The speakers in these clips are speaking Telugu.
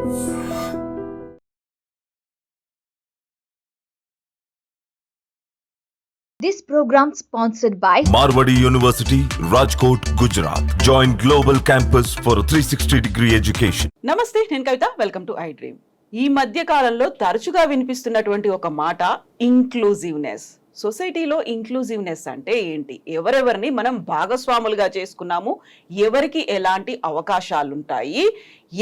This program sponsored by Marwadi University, Rajkot, Gujarat. Join Global Campus for a 360-degree education. నమస్తే, నేను Kavitha. Welcome to iDream. ఈ మధ్య కాలంలో తరచుగా వినిపిస్తున్నటువంటి ఒక మాట ఇంక్లూజివ్నెస్. సొసైటీలో ఇంక్లూజివ్నెస్ అంటే ఏంటి? ఎవరెవరిని మనం భాగస్వాములుగా చేసుకున్నాము, ఎవరికి ఎలాంటి అవకాశాలు ఉంటాయి,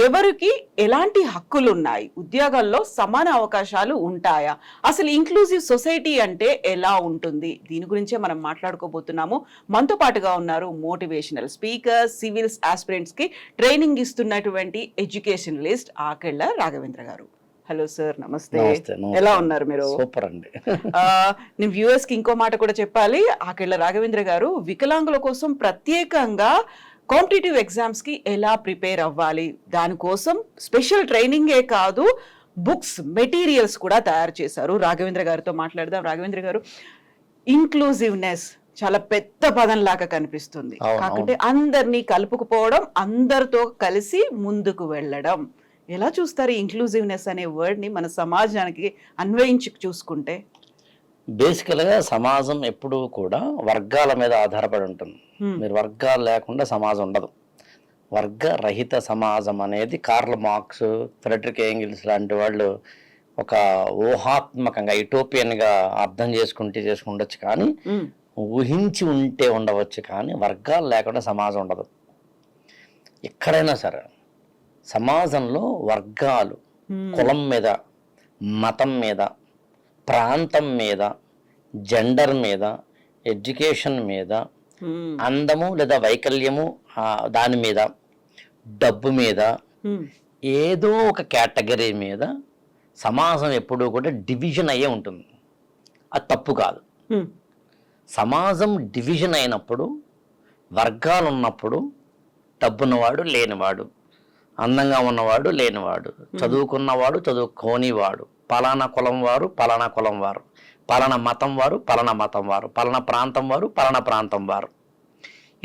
ఎవరికి ఎలాంటి హక్కులు ఉన్నాయి, ఉద్యోగాల్లో సమాన అవకాశాలు ఉంటాయా, అసలు ఇంక్లూజివ్ సొసైటీ అంటే ఎలా ఉంటుంది, దీని గురించే మనం మాట్లాడుకోబోతున్నాము. మనతో పాటుగా ఉన్నారు మోటివేషనల్ స్పీకర్, సివిల్స్ ఆస్పిరెంట్స్ కి ట్రైనింగ్ ఇస్తున్నటువంటి ఎడ్యుకేషనలిస్ట్ ఆకెళ్ళ రాఘవేంద్ర గారు. హలో సార్, నమస్తే. ఎలా ఉన్నారు మీరు? సూపర్ అండి. నేను వ్యూవర్స్ కి ఇంకో మాట కూడా చెప్పాలి. ఆకెళ్ళ రాఘవేంద్ర గారు వికలాంగుల కోసం ప్రత్యేకంగా కాంపిటేటివ్ ఎగ్జామ్స్ కి ఎలా ప్రిపేర్ అవ్వాలి, దానికోసం స్పెషల్ ట్రైనింగే కాదు, బుక్స్, మెటీరియల్స్ కూడా తయారు చేశారు. రాఘవేంద్ర గారితో మాట్లాడదాం. రాఘవేంద్ర గారు, ఇంక్లూజివ్నెస్ చాలా పెద్ద పదం లాగా కనిపిస్తుంది. కాకపోతే అందరినీ కలుపుకుపోవడం, అందరితో కలిసి ముందుకు వెళ్ళడం. ఎలా చూస్తారు ఇంక్లూజివ్నెస్ అనే వర్డ్ ని మన సమాజానికి అన్వయించి చూసుకుంటే? బేసికల్గా సమాజం ఎప్పుడూ కూడా వర్గాల మీద ఆధారపడి ఉంటుంది. మీరు వర్గాలు లేకుండా సమాజం ఉండదు. వర్గ రహిత సమాజం అనేది కార్ల్ మార్క్స్, ఫ్రెడరిక్ ఏంగిల్స్ లాంటి వాళ్ళు ఒక ఊహాత్మకంగా యూటోపియన్గా అర్థం చేసుకుండొచ్చు, కానీ ఊహించి ఉంటే ఉండవచ్చు, కానీ వర్గాలు లేకుండా సమాజం ఉండదు. ఎక్కడైనా సరే సమాజంలో వర్గాలు కులం మీద, మతం మీద, ప్రాంతం మీద, జెండర్ మీద, ఎడ్యుకేషన్ మీద, అందము లేదా వైకల్యము దాని మీద, డబ్బు మీద, ఏదో ఒక కేటగిరీ మీద సమాజం ఎప్పుడూ కూడా డివిజన్ అయ్యే ఉంటుంది. అది తప్పు కాదు. సమాజం డివిజన్ అయినప్పుడు, వర్గాలు ఉన్నప్పుడు, డబ్బున్నవాడు లేనివాడు, అందంగా ఉన్నవాడు లేనివాడు, చదువుకున్నవాడు చదువుకోనివాడు, పలానా కులం వారు పలానా కులం వారు, పలానా మతం వారు పలానా మతం వారు, పలానా ప్రాంతం వారు పలానా ప్రాంతం వారు,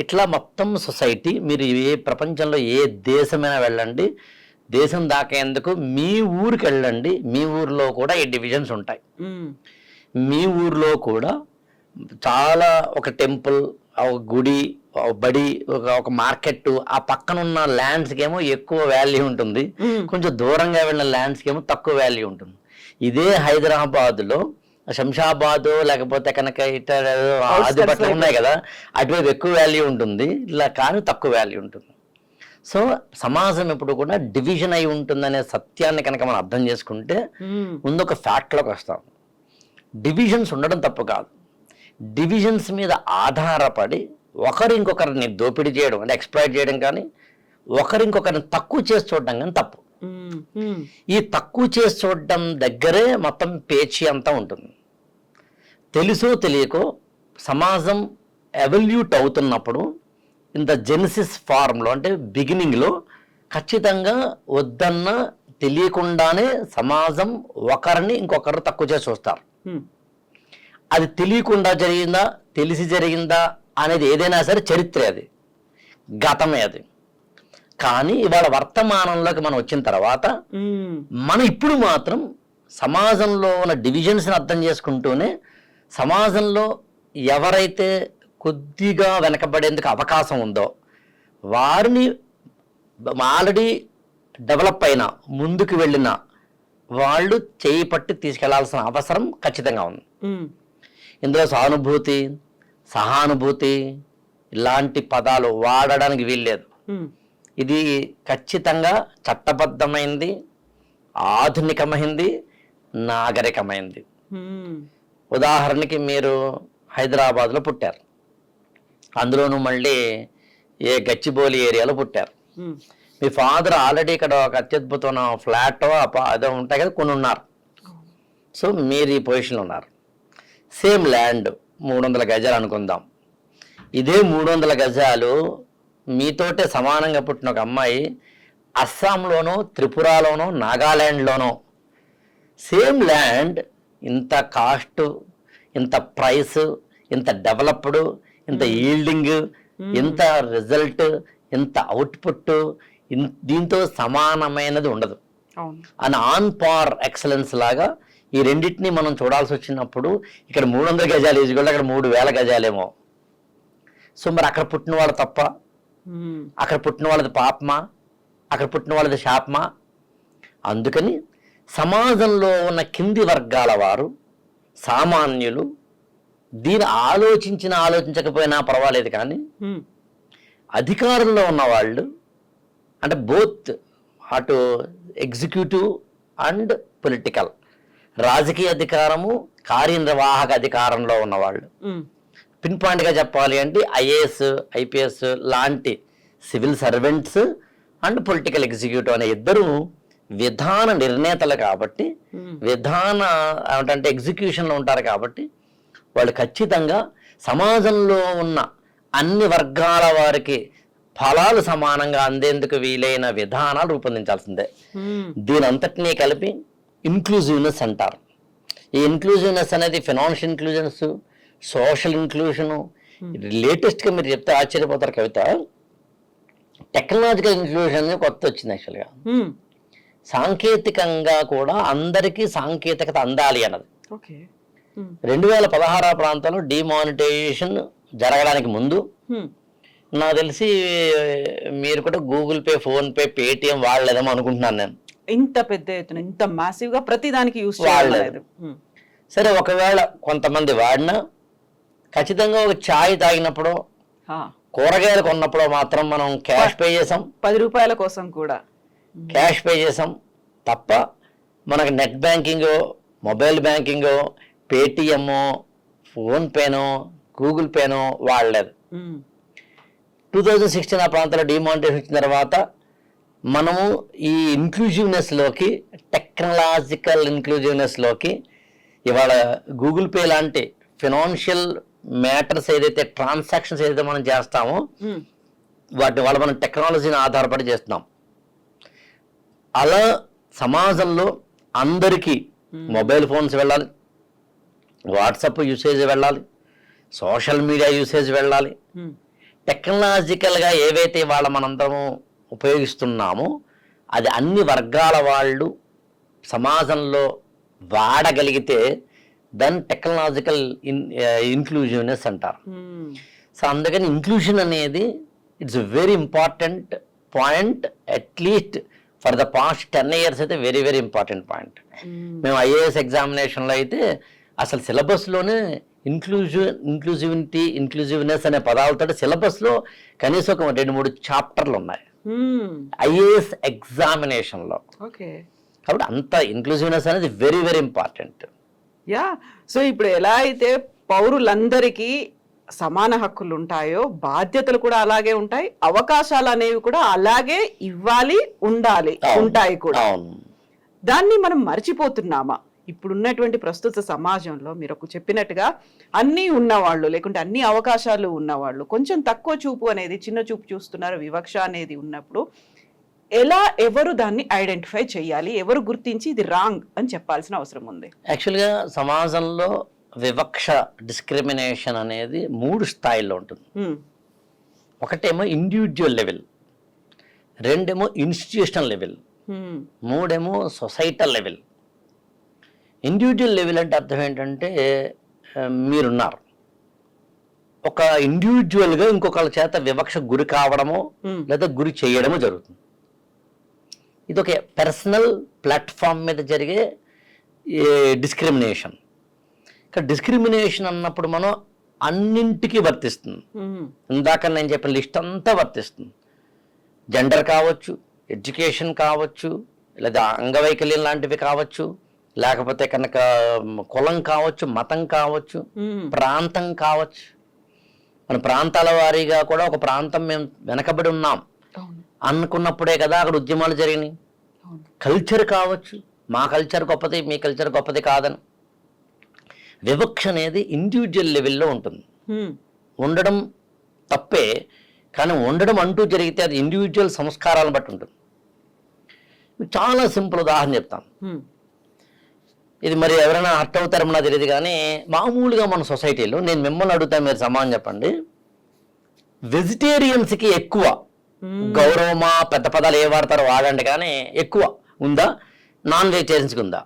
ఇట్లా మొత్తం సొసైటీ. మీరు ఏ ప్రపంచంలో ఏ దేశమైనా వెళ్ళండి, దేశం దాకేందుకు మీ ఊరికి వెళ్ళండి, మీ ఊరిలో కూడా ఈ డివిజన్స్ ఉంటాయి. మీ ఊరిలో కూడా చాలా ఒక టెంపుల్, ఒక గుడి, ఒక బడి, ఒక మార్కెట్, ఆ పక్కన ఉన్న ల్యాండ్స్కి ఏమో ఎక్కువ వాల్యూ ఉంటుంది, కొంచెం దూరంగా వెళ్ళిన ల్యాండ్స్కి ఏమో తక్కువ వాల్యూ ఉంటుంది. ఇదే హైదరాబాద్లో శంషాబాద్ లేకపోతే కనుక ఇతర ఆదిపట్నం ఉన్నాయి కదా, అటువైపు ఎక్కువ వాల్యూ ఉంటుంది, ఇలా కానీ తక్కువ వాల్యూ ఉంటుంది. సో సమాజం ఎప్పుడు కూడా డివిజన్ అయి ఉంటుందనే సత్యాన్ని కనుక మనం అర్థం చేసుకుంటే ముందు ఒక ఫ్యాక్ట్లోకి వస్తాం. డివిజన్స్ ఉండడం తప్పు కాదు. డివిజన్స్ మీద ఆధారపడి ఒకరు ఇంకొకరిని దోపిడీ చేయడం అంటే ఎక్స్ప్లాయిట్ చేయడం కానీ, ఒకరు ఇంకొకరిని తక్కువ చేసి చూడడం కానీ తప్పు. ఈ తక్కువ చేసి చూడడం దగ్గరే మొత్తం పేచీ అంతా ఉంటుంది. తెలుసో తెలియకో సమాజం ఎవల్యూట్ అవుతున్నప్పుడు ఇంత జెనసిస్ ఫార్మ్లో అంటే బిగినింగ్లో ఖచ్చితంగా వద్దన్న తెలియకుండానే సమాజం ఒకరిని ఇంకొకరు తక్కువ చేసి చూస్తారు. అది తెలియకుండా జరిగిందా, తెలిసి జరిగిందా అనేది ఏదైనా సరే చరిత్రే, అది గతమే. అది కానీ ఇవాళ వర్తమానంలోకి మనం వచ్చిన తర్వాత మనం ఇప్పుడు మాత్రం సమాజంలో ఉన్న డివిజన్స్ని అర్థం చేసుకుంటూనే సమాజంలో ఎవరైతే కొద్దిగా వెనకబడేందుకు అవకాశం ఉందో వారిని ఆల్రెడీ డెవలప్ అయిన, ముందుకు వెళ్ళిన వాళ్ళు చేయి పట్టి తీసుకెళ్లాల్సిన అవసరం ఖచ్చితంగా ఉంది. ఇందులో సానుభూతి, సహానుభూతి ఇలాంటి పదాలు వాడడానికి వీల్లేదు. ఇది ఖచ్చితంగా చట్టబద్ధమైంది, ఆధునికమైంది, నాగరికమైంది. ఉదాహరణకి మీరు హైదరాబాద్లో పుట్టారు, అందులోనూ మళ్ళీ ఏ గచ్చిబౌలి ఏరియాలో పుట్టారు. మీ ఫాదర్ ఆల్రెడీ ఇక్కడ ఒక అత్యద్భుతమైన ఫ్లాట్ అదో ఉంటాయి కదా, కొన్ని ఉన్నారు. సో మీరు ఈ పొజిషన్లో ఉన్నారు. సేమ్ ల్యాండ్ 300 గజాలు అనుకుందాం. ఇదే 300 గజాలు మీతోటే సమానంగా పుట్టిన ఒక అమ్మాయి అస్సాంలోనో, త్రిపురలోనో, నాగాల్యాండ్లోనో సేమ్ ల్యాండ్ ఇంత కాస్ట్, ఇంత ప్రైస్, ఇంత డెవలప్డ్, ఇంత ఈల్డింగ్, ఇంత రిజల్ట్, ఇంత అవుట్పుట్, దీంతో సమానమైనది ఉండదు. అవును. అని ఆన్ పార్ ఎక్సలెన్స్ లాగా ఈ రెండింటిని మనం చూడాల్సి వచ్చినప్పుడు ఇక్కడ 300 గజాలు ఈజీగా అక్కడ 3000 గజాలేమో. సో మరి అక్కడ పుట్టిన వాళ్ళు తప్ప, అక్కడ పుట్టిన వాళ్ళది పాపమా, అక్కడ పుట్టిన వాళ్ళది శాపమా? అందుకని సమాజంలో ఉన్న కింది వర్గాల వారు, సామాన్యులు దీన్ని ఆలోచించకపోయినా పర్వాలేదు, కానీ అధికారంలో ఉన్న వాళ్ళు అంటే బోత్ అటు ఎగ్జిక్యూటివ్ అండ్ పొలిటికల్, రాజకీయ అధికారము, కార్యనిర్వాహక అధికారంలో ఉన్నవాళ్ళు, పిన్ పాయింట్గా చెప్పాలి అంటే ఐఏఎస్, ఐపీఎస్ లాంటి civil servants and political executive అనే ఇద్దరు విధాన నిర్ణేతలు కాబట్టి, విధాన అంటే ఎగ్జిక్యూషన్లో ఉంటారు కాబట్టి వాళ్ళు ఖచ్చితంగా సమాజంలో ఉన్న అన్ని వర్గాల వారికి ఫలాలు సమానంగా అందేందుకు వీలైన విధానాలు రూపొందించాల్సిందే. దీని అంతటినీ కలిపి ఇన్క్లూజివ్నెస్ అంటారు. ఈ ఇన్క్లూజివ్నెస్ అనేది ఫినాన్షియల్ ఇంక్లూజన్స్, సోషల్ ఇంక్లూజను, లేటెస్ట్గా మీరు చెప్తే ఆశ్చర్యపోతారు కవిత, టెక్నాలజికల్ ఇంక్లూజన్ కొత్త వచ్చింది. యాక్చువల్గా సాంకేతికంగా కూడా అందరికీ సాంకేతికత అందాలి అన్నది. 2016 ప్రాంతంలో డిమానిటైజేషన్ జరగడానికి ముందు నాకు తెలిసి మీరు కూడా Google pay, PhonePe, Paytm వాడలేదేమో అనుకుంటున్నాను నేను. ఇంత పెద్ద ఎత్తున, ఇంత మాసివ్ గా ప్రతి దానికి యూస్ వాడలేదు. సరే, ఒకవేళ కొంతమంది వాడినా ఖచ్చితంగా ఒక ఛాయ్ తాగినప్పుడు, కూరగాయలు కొన్నప్పుడు మాత్రం మనం క్యాష్ పే చేసాం. 10 రూపాయల కోసం కూడా క్యాష్ పే చేసాం తప్ప మనకు నెట్ బ్యాంకింగో, మొబైల్ బ్యాంకింగో, పేటిఎమ్మో, ఫోన్పేనో, గూగుల్ పేనో వాడలేదు. 2016 ఆ ప్రాంతంలో డిమానిటైజేషన్ వచ్చిన తర్వాత మనము ఈ ఇన్క్లూజివ్నెస్లోకి, టెక్నాలజికల్ ఇన్క్లూజివ్నెస్లోకి ఇవాళ గూగుల్ పే లాంటి ఫినాన్షియల్ మ్యాటర్స్ ఏదైతే, ట్రాన్సాక్షన్స్ ఏదైతే మనం చేస్తామో వాటి వల్ల మనం టెక్నాలజీని ఆధారపడి చేస్తున్నాం. అలా సమాజంలో అందరికీ మొబైల్ ఫోన్స్ వెళ్ళాలి, వాట్సాప్ యూసేజ్ వెళ్ళాలి, సోషల్ మీడియా యూసేజ్ వెళ్ళాలి. టెక్నాలజికల్గా ఏవైతే వాళ్ళ మనందరము ఉపయోగిస్తున్నామో అది అన్ని వర్గాల వాళ్ళు సమాజంలో వాడగలిగితే దాన్ని టెక్నాలజికల్ ఇన్క్లూజివ్నెస్ అంటారు. సో అందుకని ఇంక్లూజన్ అనేది it's very important point. At least for the past 10 years అయితే వెరీ వెరీ ఇంపార్టెంట్ పాయింట్. మేము ఐఏఎస్ ఎగ్జామినేషన్లో అయితే అసలు సిలబస్లోనే ఇంక్లూజివ్నెస్ అనే పదాలతో సిలబస్లో కనీసం ఒక 2-3 చాప్టర్లు ఉన్నాయి ఐఏఎస్ ఎగ్జామినేషన్లో. కాబట్టి అంత ఇంక్లూజివ్నెస్ అనేది very very important. Yeah, so ఇప్పుడు ఎలా అయితే పౌరులందరికీ సమాన హక్కులు ఉంటాయో, బాధ్యతలు కూడా అలాగే ఉంటాయి, అవకాశాలు అనేవి కూడా అలాగే ఇవ్వాలి, ఉండాలి, ఉంటాయి కూడా. దాన్ని మనం మర్చిపోతున్నామా? ఇప్పుడున్నటువంటి ప్రస్తుత సమాజంలో మీరు చెప్పినట్టుగా అన్నీ ఉన్నవాళ్ళు, లేకుంటే అన్ని అవకాశాలు ఉన్నవాళ్ళు కొంచెం తక్కువ చూపు అనేది, చిన్న చూపు చూస్తున్నారు, వివక్ష అనేది ఉన్నప్పుడు ఎలా ఎవరు దాన్ని ఐడెంటిఫై చేయాలి, ఎవరు గుర్తించి ఇది రాంగ్ అని చెప్పాల్సిన అవసరం ఉంది? యాక్చువల్గా సమాజంలో వివక్ష, డిస్క్రిమినేషన్ అనేది 3 స్థాయిల్లో ఉంటుంది. ఒకటేమో ఇండివిజువల్ లెవెల్, రెండేమో ఇన్స్టిట్యూషనల్ లెవెల్, మూడేమో సొసైటల్ లెవెల్. ఇండివిజువల్ లెవెల్ అంటే అర్థం ఏంటంటే మీరున్నారు, ఒక ఇండివిజువల్గా ఇంకొకళ్ళ చేత వివక్ష గురి కావడమో లేదా గురి చేయడమో జరుగుతుంది. ఇది ఒక పర్సనల్ ప్లాట్ఫామ్ మీద జరిగే డిస్క్రిమినేషన్. ఇక్కడ డిస్క్రిమినేషన్ అన్నప్పుడు మనం అన్నింటికీ వర్తిస్తుంది. ఇందాక నేను చెప్పిన లిస్ట్ అంతా వర్తిస్తుంది. జెండర్ కావచ్చు, ఎడ్యుకేషన్ కావచ్చు, లేదా అంగవైకల్యం లాంటివి కావచ్చు, లేకపోతే కనుక కులం కావచ్చు, మతం కావచ్చు, ప్రాంతం కావచ్చు. మన ప్రాంతాల వారీగా కూడా ఒక ప్రాంతం మేము వెనకబడి ఉన్నాం అనుకున్నప్పుడే కదా అక్కడ ఉద్యమాలు జరిగినాయి. కల్చర్ కావచ్చు, మా కల్చర్ గొప్పది, మీ కల్చర్ గొప్పది కాదని. వివక్ష అనేది ఇండివిజువల్ లెవెల్లో ఉంటుంది. ఉండడం తప్పే, కానీ ఉండడం అంటూ జరిగితే అది ఇండివిజువల్ సంస్కారాలను బట్టి ఉంటుంది. చాలా సింపుల్ ఉదాహరణ చెప్తాను. ఇది మరి ఎవరైనా హర్ట్ అవుతారేమో నాకు తెలియదు, కానీ మామూలుగా మన సొసైటీలో నేను మిమ్మల్ని అడుగుతాను, మీరు సమాధానం చెప్పండి. వెజిటేరియన్స్కి ఎక్కువ గౌరవమా, పెద్ద పదాలు ఏ వాడతారో వాడండి, కానీ ఎక్కువ ఉందా, నాన్ వెజిటేరియన్స్కి ఉందా?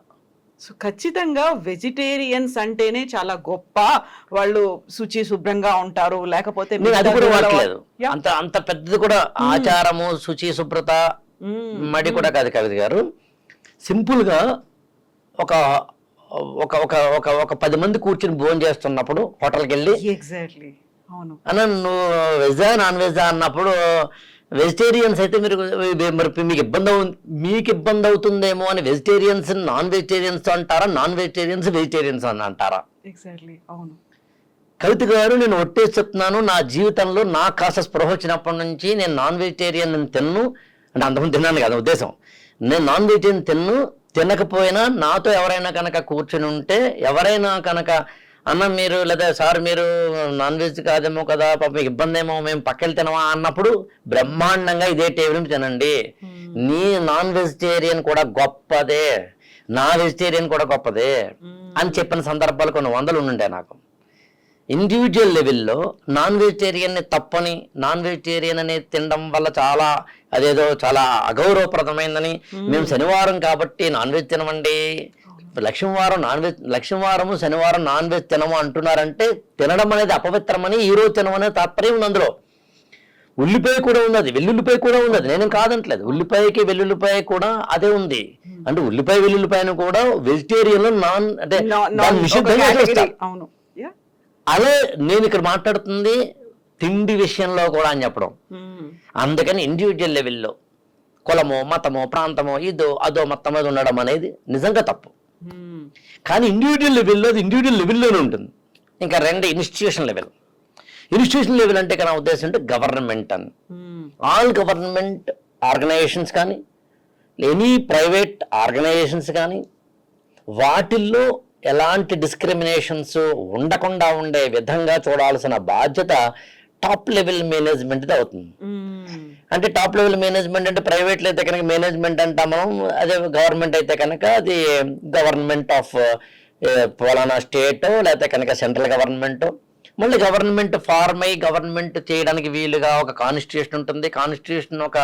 సో ఖచ్చితంగా వెజిటేరియన్స్ అంటేనే చాలా గొప్ప, వాళ్ళు శుచి శుభ్రంగా ఉంటారు, లేకపోతే నేను అది మిగతా కూడా గుళ్ళ వాడలేదు. యా. అంత అంత పెద్దది కూడా ఆచారము, శుచి శుభ్రత మడి కూడా కాదు కవిత గారు. సింపుల్ గా ఒక ఒక ఒక ఒక ఒక 10 మంది కూర్చుని భోజనం చేస్తున్నప్పుడు హోటల్కి వెళ్ళి ఎగ్జాక్ట్లీ అవును. అన్న నువ్వు వెజ్జా నాన్ వెజ్జా అన్నప్పుడు వెజిటేరియన్స్ అయితే మీరు మరి మీకు ఇబ్బంది అవుతుందేమో అని వెజిటేరియన్స్ నాన్ వెజిటేరియన్స్ అంటారా, నాన్ వెజిటేరియన్స్ వెజిటేరియన్స్ అని అంటారా? ఎగ్జాక్ట్లీ అవును. కవిత గారు, నేను ఒట్టేసి చెప్తున్నాను, నా జీవితంలో నాకు కాస్త స్పృహ వచ్చినప్పటి నుంచి నేను నాన్ వెజిటేరియన్ తిన్ను, అంటే అంతకుముందు తిన్నాను కదా ఉద్దేశం. నేను నాన్ వెజిటేరియన్ తినకపోయినా నాతో ఎవరైనా కనుక కూర్చొని ఉంటే, ఎవరైనా కనుక అన్న మీరు లేదా సార్ మీరు నాన్ వెజ్ కాదేమో కదా, పాప మీకు ఇబ్బంది ఏమో, మేము పక్కకి తినమా అన్నప్పుడు బ్రహ్మాండంగా ఇదే టేబుల్ మీద తినండి, నీ నాన్ వెజిటేరియన్ కూడా గొప్పదే, నా వెజిటేరియన్ కూడా గొప్పదే అని చెప్పిన సందర్భాలు కొన్ని వందలు ఉండుంటాయి నాకు. ఇండివిజువల్ లెవెల్లో నాన్ వెజిటేరియన్ని తప్పని, నాన్ వెజిటేరియన్ అనేది తినడం వల్ల చాలా అదేదో చాలా అగౌరవప్రదమైందని, మేము శనివారం కాబట్టి నాన్ వెజ్ తినమండి, లక్ష్మీవారము శనివారం నాన్ వెజ్ తినము అంటున్నారంటే తినడం అనేది అపవిత్రమని, ఈ రోజు తినమనే తాత్పర్యం ఉంది అందులో. ఉల్లిపాయ కూడా ఉన్నది, వెల్లుల్లిపాయ కూడా ఉన్నది, నేను కాదంటలేదు. ఉల్లిపాయకి వెల్లుల్లిపాయ కూడా అదే ఉంది. అంటే ఉల్లిపాయ వెల్లుల్లిపాయను కూడా వెజిటేరియన్ నాన్ అంటే నిషిద్ధంగా చూస్తారు. అవును. అదే నేను ఇక్కడ మాట్లాడుతుంది తిండి విషయంలో కూడా అని చెప్పడం. అందుకని ఇండివిజువల్ లెవెల్లో కులమో మతమో ప్రాంతమో ఇదో అదో మొత్తం మీద ఉండడం అనేది నిజంగా తప్పు. కానీ ఇండివిజువల్ లెవెల్లో అది ఇండివిజువల్ లెవెల్లోనే ఉంటుంది. ఇంకా రెండు ఇన్స్టిట్యూషన్ లెవెల్. ఇన్స్టిట్యూషన్ లెవెల్ అంటే నా ఉద్దేశం అంటే గవర్నమెంట్ అని. ఆల్ గవర్నమెంట్ ఆర్గనైజేషన్స్ కానీ ఎనీ ప్రైవేట్ ఆర్గనైజేషన్స్ కానీ వాటిల్లో ఎలాంటి డిస్క్రిమినేషన్స్ ఉండకుండా ఉండే విధంగా చూడాల్సిన బాధ్యత టాప్ లెవెల్ మేనేజ్మెంట్ది అవుతుంది. అంటే టాప్ లెవెల్ మేనేజ్మెంట్ అంటే ప్రైవేట్లో అయితే కనుక మేనేజ్మెంట్ అంటాం మనం, అదే గవర్నమెంట్ అయితే కనుక అది గవర్నమెంట్ ఆఫ్ ఫలానా స్టేట్ లేకపోతే కనుక సెంట్రల్ గవర్నమెంట్. మళ్ళీ గవర్నమెంట్ ఫార్మ్ అయ్యి గవర్నమెంట్ చేయడానికి వీలుగా ఒక కాన్స్టిట్యూషన్ ఉంటుంది. కాన్స్టిట్యూషన్ ఒక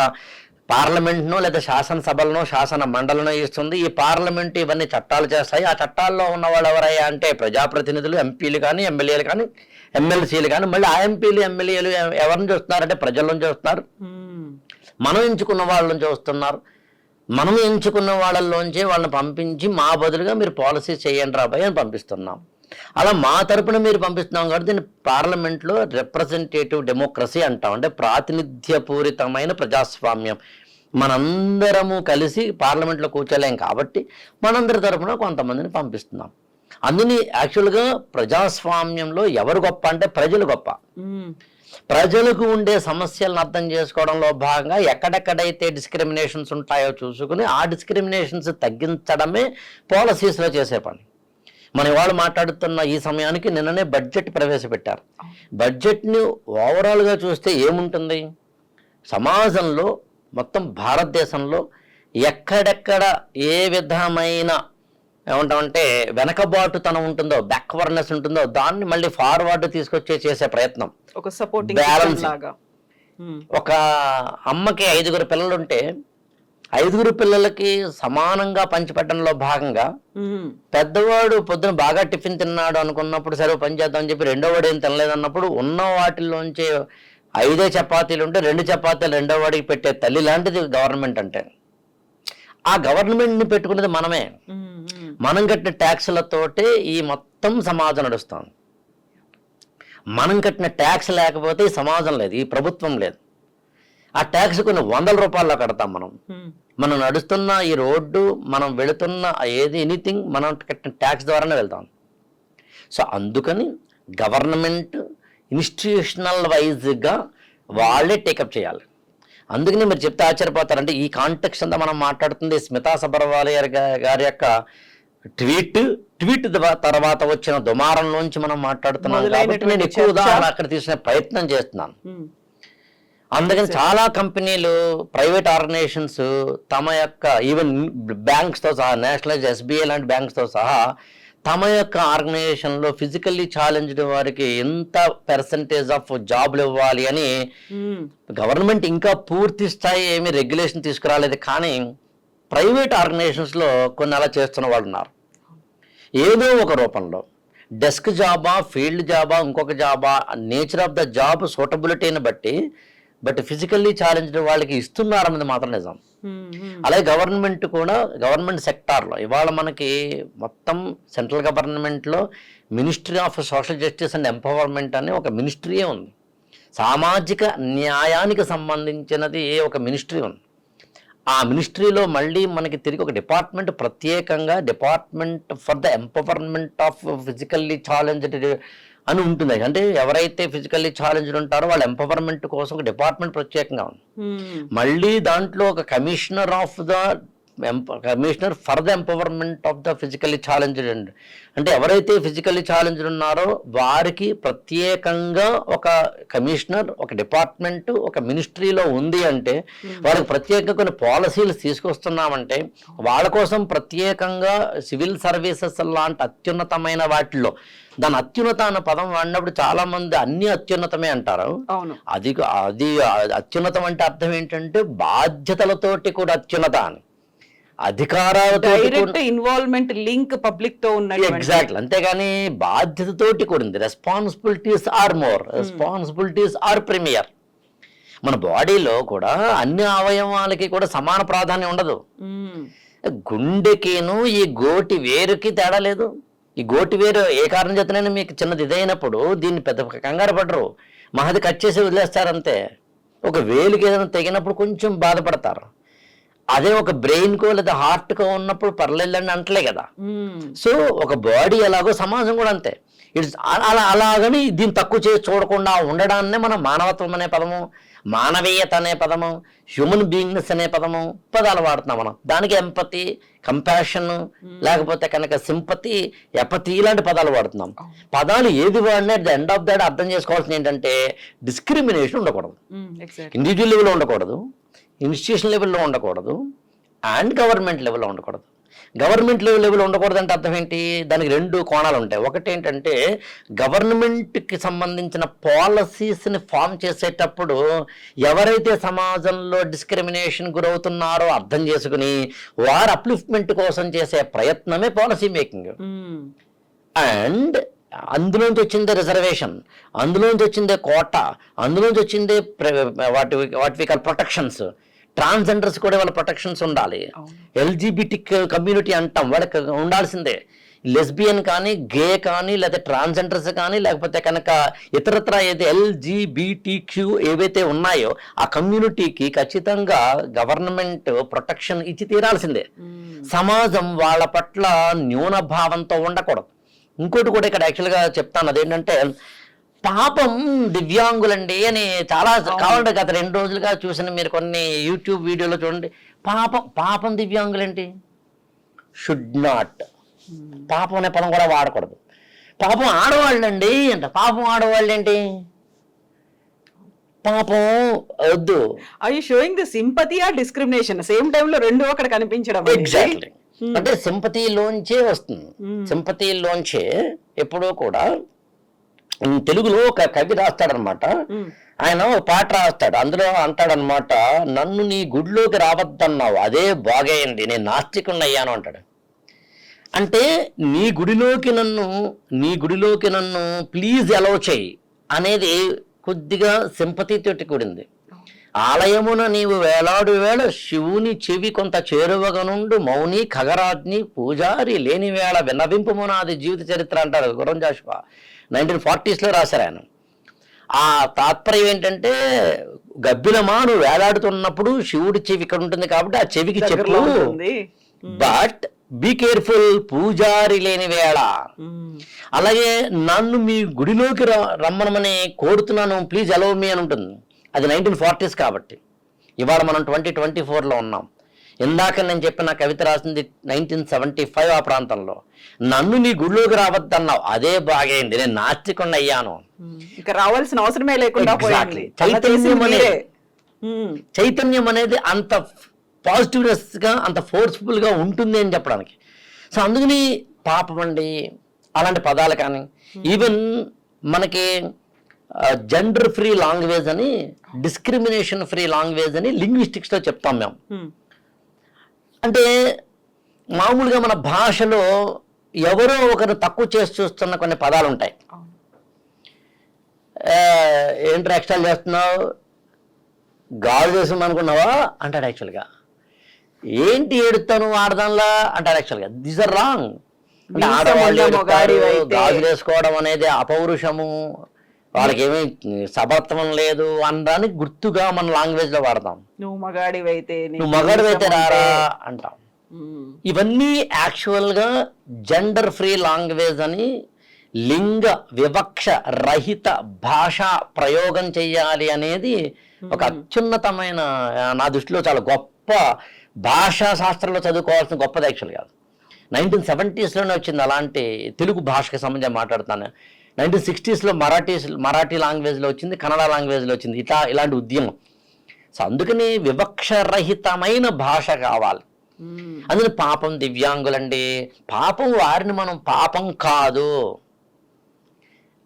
పార్లమెంట్ను లేదా శాసనసభలను శాసన మండలను ఇస్తుంది. ఈ పార్లమెంట్ ఇవన్నీ చట్టాలు చేస్తాయి. ఆ చట్టాల్లో ఉన్న వాళ్ళు ఎవరయ్యా అంటే ప్రజాప్రతినిధులు, ఎంపీలు కానీ ఎమ్మెల్యేలు కానీ ఎమ్మెల్సీలు కానీ. మళ్ళీ ఆ ఎంపీలు ఎమ్మెల్యేలు ఎవరిని చూస్తున్నారంటే ప్రజలను చూస్తున్నారు, మనం ఎంచుకున్న వాళ్ళని చూస్తున్నారు. మనం ఎంచుకున్న వాళ్ళల్లోంచి వాళ్ళని పంపించి మా బదులుగా మీరు పాలసీ చేయండి రాబాయ్ అని పంపిస్తున్నాం. అలా మా తరపున మీరు పంపిస్తున్నాం కాబట్టి దీన్ని పార్లమెంట్లో రిప్రజెంటేటివ్ డెమోక్రసీ అంటాం. అంటే ప్రాతినిధ్యపూరితమైన ప్రజాస్వామ్యం. మనందరము కలిసి పార్లమెంట్లో కూర్చోలేం కాబట్టి మనందరి తరపున కొంతమందిని పంపిస్తున్నాం. అందుని యాక్చువల్గా ప్రజాస్వామ్యంలో ఎవరు గొప్ప అంటే ప్రజలు గొప్ప. ప్రజలకు ఉండే సమస్యలను అర్థం చేసుకోవడంలో భాగంగా ఎక్కడెక్కడైతే డిస్క్రిమినేషన్స్ ఉంటాయో చూసుకుని ఆ డిస్క్రిమినేషన్స్ తగ్గించడమే పాలసీస్లో చేసే పని. మన వాళ్ళు మాట్లాడుతున్న ఈ సమయానికి నిన్ననే బడ్జెట్ ప్రవేశపెట్టారు. బడ్జెట్ని ఓవరాల్గా చూస్తే ఏముంటుంది, సమాజంలో మొత్తం భారతదేశంలో ఎక్కడెక్కడ ఏ విధమైన ఏమంటామంటే వెనకబాటుతనం ఉంటుందో, బ్యాక్వర్డ్నెస్ ఉంటుందో దాన్ని మళ్ళీ ఫార్వర్డ్ తీసుకొచ్చే చేసే ప్రయత్నం. ఒక సపోర్టింగ్ బ్యాలెన్స్. లాగా. ఒక అమ్మకి 5 పిల్లలు ఉంటే 5 పిల్లలకి సమానంగా పంచిపెట్టడంలో భాగంగా పెద్దవాడు పొద్దున బాగా టిఫిన్ తిన్నాడు అనుకున్నప్పుడు సరే పని చేద్దామని చెప్పి రెండోవాడు ఏం తినలేదన్నప్పుడు ఉన్న వాటిల్లోంచి 5 చపాతీలు ఉంటే 2 చపాతీలు రెండో వాడికి పెట్టే తల్లి లాంటిది గవర్నమెంట్ అంటే. ఆ గవర్నమెంట్ని పెట్టుకునేది మనమే. మనం కట్టిన ట్యాక్సులతోటే ఈ మొత్తం సమాజం నడుస్తాం. మనం కట్టిన ట్యాక్స్ లేకపోతే ఈ సమాజం లేదు, ఈ ప్రభుత్వం లేదు. ఆ ట్యాక్స్ కొన్ని 100 రూపాయల్లో కడతాం మనం. మనం నడుస్తున్న ఈ రోడ్డు, మనం వెళుతున్న ఏది ఎనీథింగ్ మనం కట్టిన ట్యాక్స్ ద్వారానే వెళ్తాం. సో అందుకని గవర్నమెంట్ ఇన్స్టిట్యూషనల్ వైజ్గా వాళ్ళే టేకప్ చేయాలి. అందుకని మీరు చెప్తే ఆశ్చర్యపోతారంటే ఈ కాంటెక్స్ట్ అంతా మనం మాట్లాడుతుంది స్మితా సబర్వాల్ గారి యొక్క ట్వీట్ తర్వాత వచ్చిన దుమారంలోంచి మనం మాట్లాడుతున్నాం కాబట్టి నేను ఎక్కువ ఉదాహరణ అక్కడ తీసుకునే ప్రయత్నం చేస్తున్నాను. అందుకని చాలా కంపెనీలు, ప్రైవేట్ ఆర్గనైజేషన్స్ తమ యొక్క ఈవెన్ బ్యాంక్స్తో సహా, నేషనలైజ్ ఎస్బీఐ లాంటి బ్యాంక్స్తో సహా తమ యొక్క ఆర్గనైజేషన్లో ఫిజికల్లీ ఛాలెంజ్డ్ వారికి ఎంత పర్సంటేజ్ ఆఫ్ జాబ్లు ఇవ్వాలి అని గవర్నమెంట్ ఇంకా పూర్తి స్థాయి ఏమి రెగ్యులేషన్ తీసుకురాలేదు. కానీ ప్రైవేట్ ఆర్గనైజేషన్స్లో కొన్ని అలా చేస్తున్న వాళ్ళు ఉన్నారు. ఏదో ఒక రూపంలో డెస్క్ జాబా, ఫీల్డ్ జాబా, ఇంకొక జాబా, నేచర్ ఆఫ్ ద జాబ్ సూటబిలిటీని బట్ ఫిజికల్లీ ఛాలెంజ్డ్ వాళ్ళకి ఇస్తున్నారన్నది మాత్రం నిజం. అలాగే గవర్నమెంట్ కూడా, గవర్నమెంట్ సెక్టార్లో ఇవాళ మనకి మొత్తం సెంట్రల్ గవర్నమెంట్లో ministry of social justice and empowerment అనే ఒక మినిస్ట్రీయే ఉంది. సామాజిక న్యాయానికి సంబంధించినది ఒక మినిస్ట్రీ ఉంది. ఆ మినిస్ట్రీలో మళ్ళీ మనకి తిరిగి ఒక డిపార్ట్మెంట్ ప్రత్యేకంగా department for the empowerment of physically challenged అని ఉంటుంది. అంటే ఎవరైతే ఫిజికల్లీ ఛాలెంజ్డ్ ఉంటారో వాళ్ళ ఎంపవర్మెంట్ కోసం ఒక డిపార్ట్మెంట్ ప్రత్యేకంగా ఉంది. మళ్ళీ దాంట్లో ఒక commissioner for the empowerment of the physically challenged అంటే ఎవరైతే ఫిజికల్లీ ఛాలెంజ్డ్ ఉన్నారో వారికి ప్రత్యేకంగా ఒక కమిషనర్, ఒక డిపార్ట్మెంట్, ఒక మినిస్ట్రీలో ఉంది. అంటే వాళ్ళకి ప్రత్యేకంగా కొన్ని పాలసీలు తీసుకొస్తున్నామంటే వాళ్ళ కోసం ప్రత్యేకంగా సివిల్ సర్వీసెస్ లాంటి అత్యున్నతమైన వాటిల్లో, దాని అత్యున్నత అన్న పదం వాడినప్పుడు చాలా మంది అన్ని అత్యున్నతమే అంటారు. అది అత్యున్నతం అంటే అర్థం ఏంటంటే బాధ్యతలతోటి కూడా అత్యున్నత అని, అధికారాలతో ఇన్వాల్వ్మెంట్ లింక్ పబ్లిక్ తో ఉన్నది. ఎగ్జాక్ట్లీ, అంతేగాని బాధ్యతతోటి కూడింది. Responsibilities are more, responsibilities are premier. మన బాడీలో కూడా అన్ని అవయవాలకి కూడా సమాన ప్రాధాన్యం ఉండదు. గుండెకిను ఈ గోటి వేరుకి తేడా లేదు. ఈ గోటి వేరు ఏ కారణం చేతనైనా మీకు చిన్నది ఇదైనప్పుడు దీన్ని పెద్ద కంగారు పడరు, మహది కట్ చేసి వదిలేస్తారు అంతే. ఒక వేలుకి ఏదైనా తెగినప్పుడు కొంచెం బాధపడతారు. అదే ఒక బ్రెయిన్కో లేదా హార్ట్కో ఉన్నప్పుడు పర్లేదండి అంటలే కదా. సో ఒక బాడీ ఎలాగో సమాజం కూడా అంతే. ఇట్స్ అలాగని దీన్ని తక్కువ చేసి చూడకుండా ఉండడాన్నే మనం మానవత్వం అనే పదము, మానవీయత అనే పదము, హ్యూమన్ బీయింగ్నెస్ అనే పదాలు వాడుతున్నాం మనం. దానికి ఎంపతి, కంపాషన్, లేకపోతే కనుక సింపతి, ఎపతి ఇలాంటి పదాలు వాడుతున్నాం. పదాలు ఏది వాడినా at the end of that అర్థం చేసుకోవాల్సింది ఏంటంటే డిస్క్రిమినేషన్ ఉండకూడదు. ఇండివిజువల్ లెవెల్లో ఉండకూడదు, ఇన్స్టిట్యూషన్ లెవెల్లో ఉండకూడదు, అండ్ గవర్నమెంట్ లెవెల్లో ఉండకూడదు. గవర్నమెంట్ లెవెల్లో ఉండకూడదు అంటే అర్థం ఏంటి? దానికి రెండు కోణాలు ఉంటాయి. ఒకటి ఏంటంటే గవర్నమెంట్కి సంబంధించిన పాలసీస్ని ఫామ్ చేసేటప్పుడు ఎవరైతే సమాజంలో డిస్క్రిమినేషన్ గురవుతున్నారో అర్థం చేసుకుని వారు అప్లిఫ్ట్మెంట్ కోసం చేసే ప్రయత్నమే పాలసీ మేకింగ్. అండ్ అందులోంచి వచ్చిందే రిజర్వేషన్, అందులోంచి వచ్చిందే కోటా, అందులోంచి వచ్చిందే వాటి ప్రొటెక్షన్స్. ట్రాన్స్జెండర్స్ కూడా వాళ్ళ ప్రొటెక్షన్స్ ఉండాలి. ఎల్జిబిటి కమ్యూనిటీ అంటాం, వాళ్ళకి ఉండాల్సిందే. లెస్బియన్ కానీ, గే కానీ, లేదా ట్రాన్స్జెండర్స్ కానీ, లేకపోతే కనుక ఇతరత్ర ఏదైతే LGBTQ ఏవైతే ఉన్నాయో ఆ కమ్యూనిటీకి ఖచ్చితంగా గవర్నమెంట్ ప్రొటెక్షన్ ఇచ్చి తీరాల్సిందే. సమాజం వాళ్ళ పట్ల న్యూన భావంతో ఉండకూడదు. ఇంకోటి కూడా ఇక్కడ యాక్చువల్గా చెప్తాను, అదేంటంటే పాపం దివ్యాంగులండి అని చాలా కావాలంటే గత 2 రోజులుగా చూసిన మీరు కొన్ని యూట్యూబ్ వీడియోలో చూడండి. పాపం దివ్యాంగులేంటి? Should not. పాపం అనే పదం కూడా వాడకూడదు. పాపం ఆడవాళ్ళండి అంట. పాపం ఆడవాళ్ళు ఏంటి? పాపం వద్దు. Are you showing the sympathy or discrimination same time లో రెండు అక్కడ కనిపించడం? ఎగ్జాక్ట్లీ. అంటే సింపతిలోంచే వస్తుంది. సింపతిలోంచే ఎప్పుడూ కూడా తెలుగులో ఒక కవి రాస్తాడనమాట. ఆయన ఒక పాట రాస్తాడు, అందులో అంటాడనమాట, నన్ను నీ గుడిలోకి రావద్దన్నావు, అదే బాగైంది, నేను నాస్తికుణ్ణి అయ్యాను అంటాడు. అంటే నీ గుడిలోకి నన్ను ప్లీజ్ అలౌ చేయి అనేది కొద్దిగా సింపతితోటి కూడింది. ఆలయమున నీవు వేలాడు వేళ శివుని చెవి కొంత చేరువగా నుండు మౌని ఖగరాజ్ని పూజారి లేని వేళ విన్నవింపుమునాది జీవిత చరిత్ర అంటారు గుర్రం జాషువా. 1940s రాశారు ఆయన. ఆ తాత్పర్యం ఏంటంటే గబ్బిలమా నువ్వు వేలాడుతున్నప్పుడు శివుడి చెవి ఇక్కడ ఉంటుంది కాబట్టి ఆ చెవికి చెప్పు, బట్ బీ కేర్ఫుల్ పూజారి లేని వేళ. అలాగే నన్ను మీ గుడిలోకి రమ్మనమని కోరుతున్నాను, ప్లీజ్ అలవ్ మీ అని ఉంటుంది. అది 1940s కాబట్టి. ఇవాళ మనం 2024లో ఉన్నాం. ఇందాక నేను చెప్పిన కవిత రాసింది 1975 ఆ ప్రాంతంలో. నన్ను నీ గుడిలోకి రావద్దన్నావు, అదే బాగైంది, నేను నాస్తికుణ్ణి అయ్యాను. ఇక రావాల్సిన అవసరమే లేకుండా చైతన్యం అనేది అంత పాజిటివ్నెస్ గా, అంత ఫోర్స్ఫుల్ గా ఉంటుంది అని చెప్పడానికి. సో అందుకని పాపం అండి అలాంటి పదాలు కానీ, ఈవెన్ మనకి జెండర్ ఫ్రీ లాంగ్వేజ్ అని, డిస్క్రిమినేషన్ ఫ్రీ లాంగ్వేజ్ అని లింగ్విస్టిక్స్ లో చెప్తాం మేము. అంటే మామూలుగా మన భాషలో ఎవరో ఒకరు తక్కువ చేసి చూస్తున్న కొన్ని పదాలు ఉంటాయి. ఏంటి ఎక్స్ట్రా చేస్తున్నావు, గాలు చేసాం అనుకున్నావా అంటాడు యాక్చువల్గా. ఏంటి ఏడుతాను ఆడదానిలా అంటారు యాక్చువల్గా. These are wrong. అంటే ఆడవాళ్ళు గాజు వేసుకోవడం అనేది అపౌరుషము, వాళ్ళకి ఏమీ సబత్వం లేదు అనడానికి గుర్తుగా మన లాంగ్వేజ్ లో వాడతాం. నువ్వు మగాడివైతే రారా అంటాం. ఇవన్నీ యాక్చువల్ గా జెండర్ ఫ్రీ లాంగ్వేజ్ అని, లింగ వివక్ష రహిత భాషా ప్రయోగం చెయ్యాలి అనేది ఒక అత్యున్నతమైన, నా దృష్టిలో చాలా గొప్ప భాషా శాస్త్రంలో చదువుకోవాల్సిన గొప్పది యాక్చువల్ కాదు. 1970s వచ్చింది అలాంటి తెలుగు భాషకి సంబంధించి మాట్లాడుతాను. 1960s మరాఠీ లాంగ్వేజ్లో వచ్చింది, కన్నడ లాంగ్వేజ్లో వచ్చింది ఇలాంటి ఉద్యమం. సో అందుకని వివక్షరహితమైన భాష కావాలి. అందుకని పాపం దివ్యాంగులండి, పాపం వారిని మనం పాపం కాదు,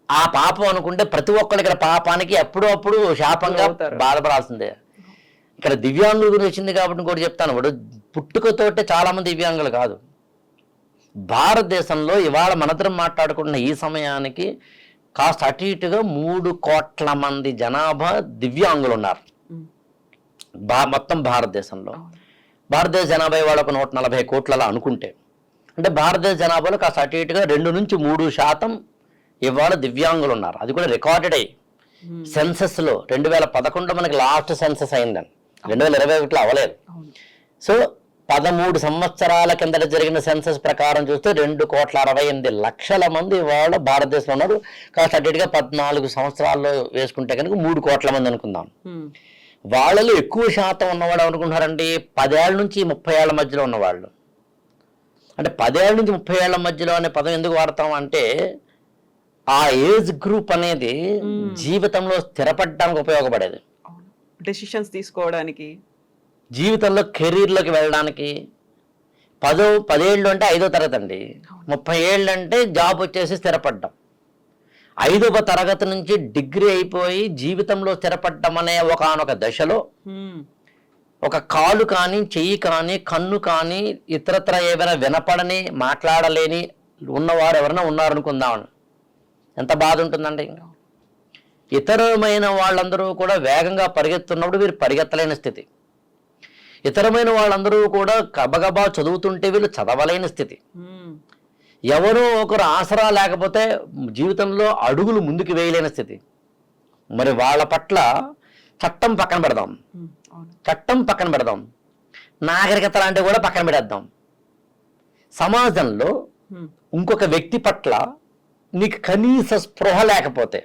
ఆ పాపం అనుకుంటే ప్రతి ఒక్కరు ఇక్కడ పాపానికి అప్పుడు శాపంగా బాధపడాల్సిందే. ఇక్కడ దివ్యాంగుల గురించి వచ్చింది కాబట్టి కూడా చెప్తాను. ఇప్పుడు పుట్టుకతోటే చాలా మంది దివ్యాంగులు కాదు. భారతదేశంలో ఇవాళ మనద్దరం మాట్లాడుకుంటున్న ఈ సమయానికి కాస్త అటు ఇటుగా 3 కోట్ల మంది జనాభా దివ్యాంగులు ఉన్నారు మొత్తం భారతదేశంలో. భారతదేశ జనాభా ఇవాళ ఒక 140 కోట్లలో అనుకుంటే, అంటే భారతదేశ జనాభాలో కాస్త అటు ఇటుగా 2 నుంచి 3% ఇవాళ దివ్యాంగులు ఉన్నారు. అది కూడా రికార్డెడ్ అయ్యి సెన్సెస్లో 2011 మనకి లాస్ట్ సెన్సెస్ అయిందని, 2021 అవ్వలేదు. సో 13 సంవత్సరాల కిందట జరిగిన సెన్సస్ ప్రకారం చూస్తే 2,68,00,000 మంది ఇవాళ భారతదేశంలో ఉన్నారు. కాస్త అటు ఇటుగా 14 సంవత్సరాల్లో వేసుకుంటే కనుక 3 కోట్ల మంది అనుకుందాం. వాళ్ళలో ఎక్కువ శాతం ఉన్నవాళ్ళు అనుకుంటున్నారండి 10 ఏళ్ళ నుంచి 30 ఏళ్ల మధ్యలో ఉన్నవాళ్ళు. అంటే 10 ఏళ్ళ నుంచి 30 ఏళ్ల మధ్యలో అనే పదం ఎందుకు వాడతాం అంటే, ఆ ఏజ్ గ్రూప్ అనేది జీవితంలో స్థిరపడడానికి ఉపయోగపడేది, డెసిషన్స్ తీసుకోవడానికి, జీవితంలో కెరీర్లోకి వెళ్ళడానికి. 10 ఏళ్ళు అంటే 5వ తరగతి అండి, 30 ఏళ్ళు అంటే జాబ్ వచ్చేసి స్థిరపడ్డం. 5వ తరగతి నుంచి డిగ్రీ అయిపోయి జీవితంలో స్థిరపడ్డం అనే ఒకానొక దశలో ఒక కాలు కానీ, చెయ్యి కానీ, కన్ను కానీ, ఇతరత్ర ఏమైనా వినపడని, మాట్లాడలేని ఉన్నవారు ఎవరైనా ఉన్నారనుకుందామని ఎంత బాధ ఉంటుందండి. ఇతరమైన వాళ్ళందరూ కూడా వేగంగా పరిగెత్తున్నప్పుడు వీరు పరిగెత్తలేని స్థితి, ఇతరమైన వాళ్ళందరూ కూడా గబగబా చదువుతుంటే వీళ్ళు చదవలేని స్థితి, ఎవరో ఒకరు ఆసరా లేకపోతే జీవితంలో అడుగులు ముందుకు వేయలేని స్థితి. మరి వాళ్ళ పట్ల చట్టం పక్కన పెడదాం, నాగరికత లాంటివి కూడా పక్కన పెడేద్దాం. సమాజంలో ఇంకొక వ్యక్తి పట్ల నీకు కనీస స్పృహ లేకపోతే,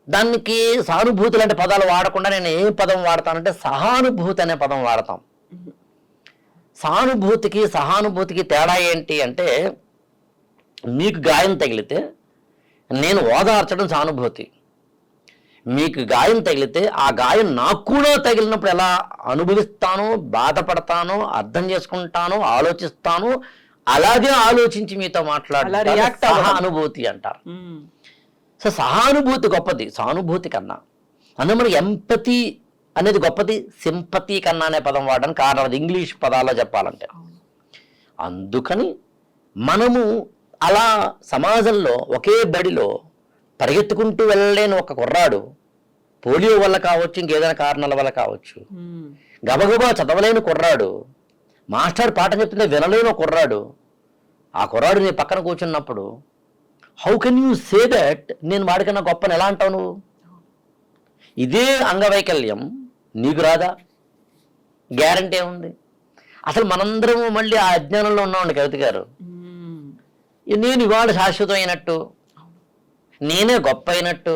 దానికి సానుభూతి లాంటి పదాలు వాడకుండా నేను ఏ పదం వాడతానంటే సహానుభూతి అనే పదం వాడతాం. సానుభూతికి సహానుభూతికి తేడా ఏంటి అంటే, మీకు గాయం తగిలితే నేను ఓదార్చడం సానుభూతి, మీకు గాయం తగిలితే ఆ గాయం నాకు కూడా తగిలినప్పుడు ఎలా అనుభవిస్తానో, బాధపడతానో, అర్థం చేసుకుంటానో, ఆలోచిస్తానో, అలాగే ఆలోచించి మీతో మాట్లాడాలి సహానుభూతి అంటారు. సో సహానుభూతి గొప్పది సానుభూతి కన్నా. అందులో మనకి ఎంపతి అనేది గొప్పది సింపతి కన్నా అనే పదం వాడడానికి కారణం అది, ఇంగ్లీష్ పదాల్లో చెప్పాలంటే. అందుకని మనము అలా సమాజంలో ఒకే బడిలో పరిగెత్తుకుంటూ వెళ్ళలేని ఒక కుర్రాడు, పోలియో వల్ల కావచ్చు, ఇంకేదైనా కారణాల వల్ల కావచ్చు, గబగబా చదవలేని కుర్రాడు, మాస్టర్ పాఠం చెప్తుంటే వినలేని కుర్రాడు, ఆ కుర్రాడు నీ పక్కన కూర్చున్నప్పుడు how can you say that నేను వాడికన్నా గొప్పని ఎలా అంటావు నువ్వు? ఇదే అంగవైకల్యం నీకు రాదా? గ్యారంటీ ఏముంది? అసలు మనందరము మళ్ళీ ఆ అజ్ఞానంలో ఉన్నామండి కవిత గారు. నేను ఇవాళ శాశ్వతం అయినట్టు, నేనే గొప్ప అయినట్టు,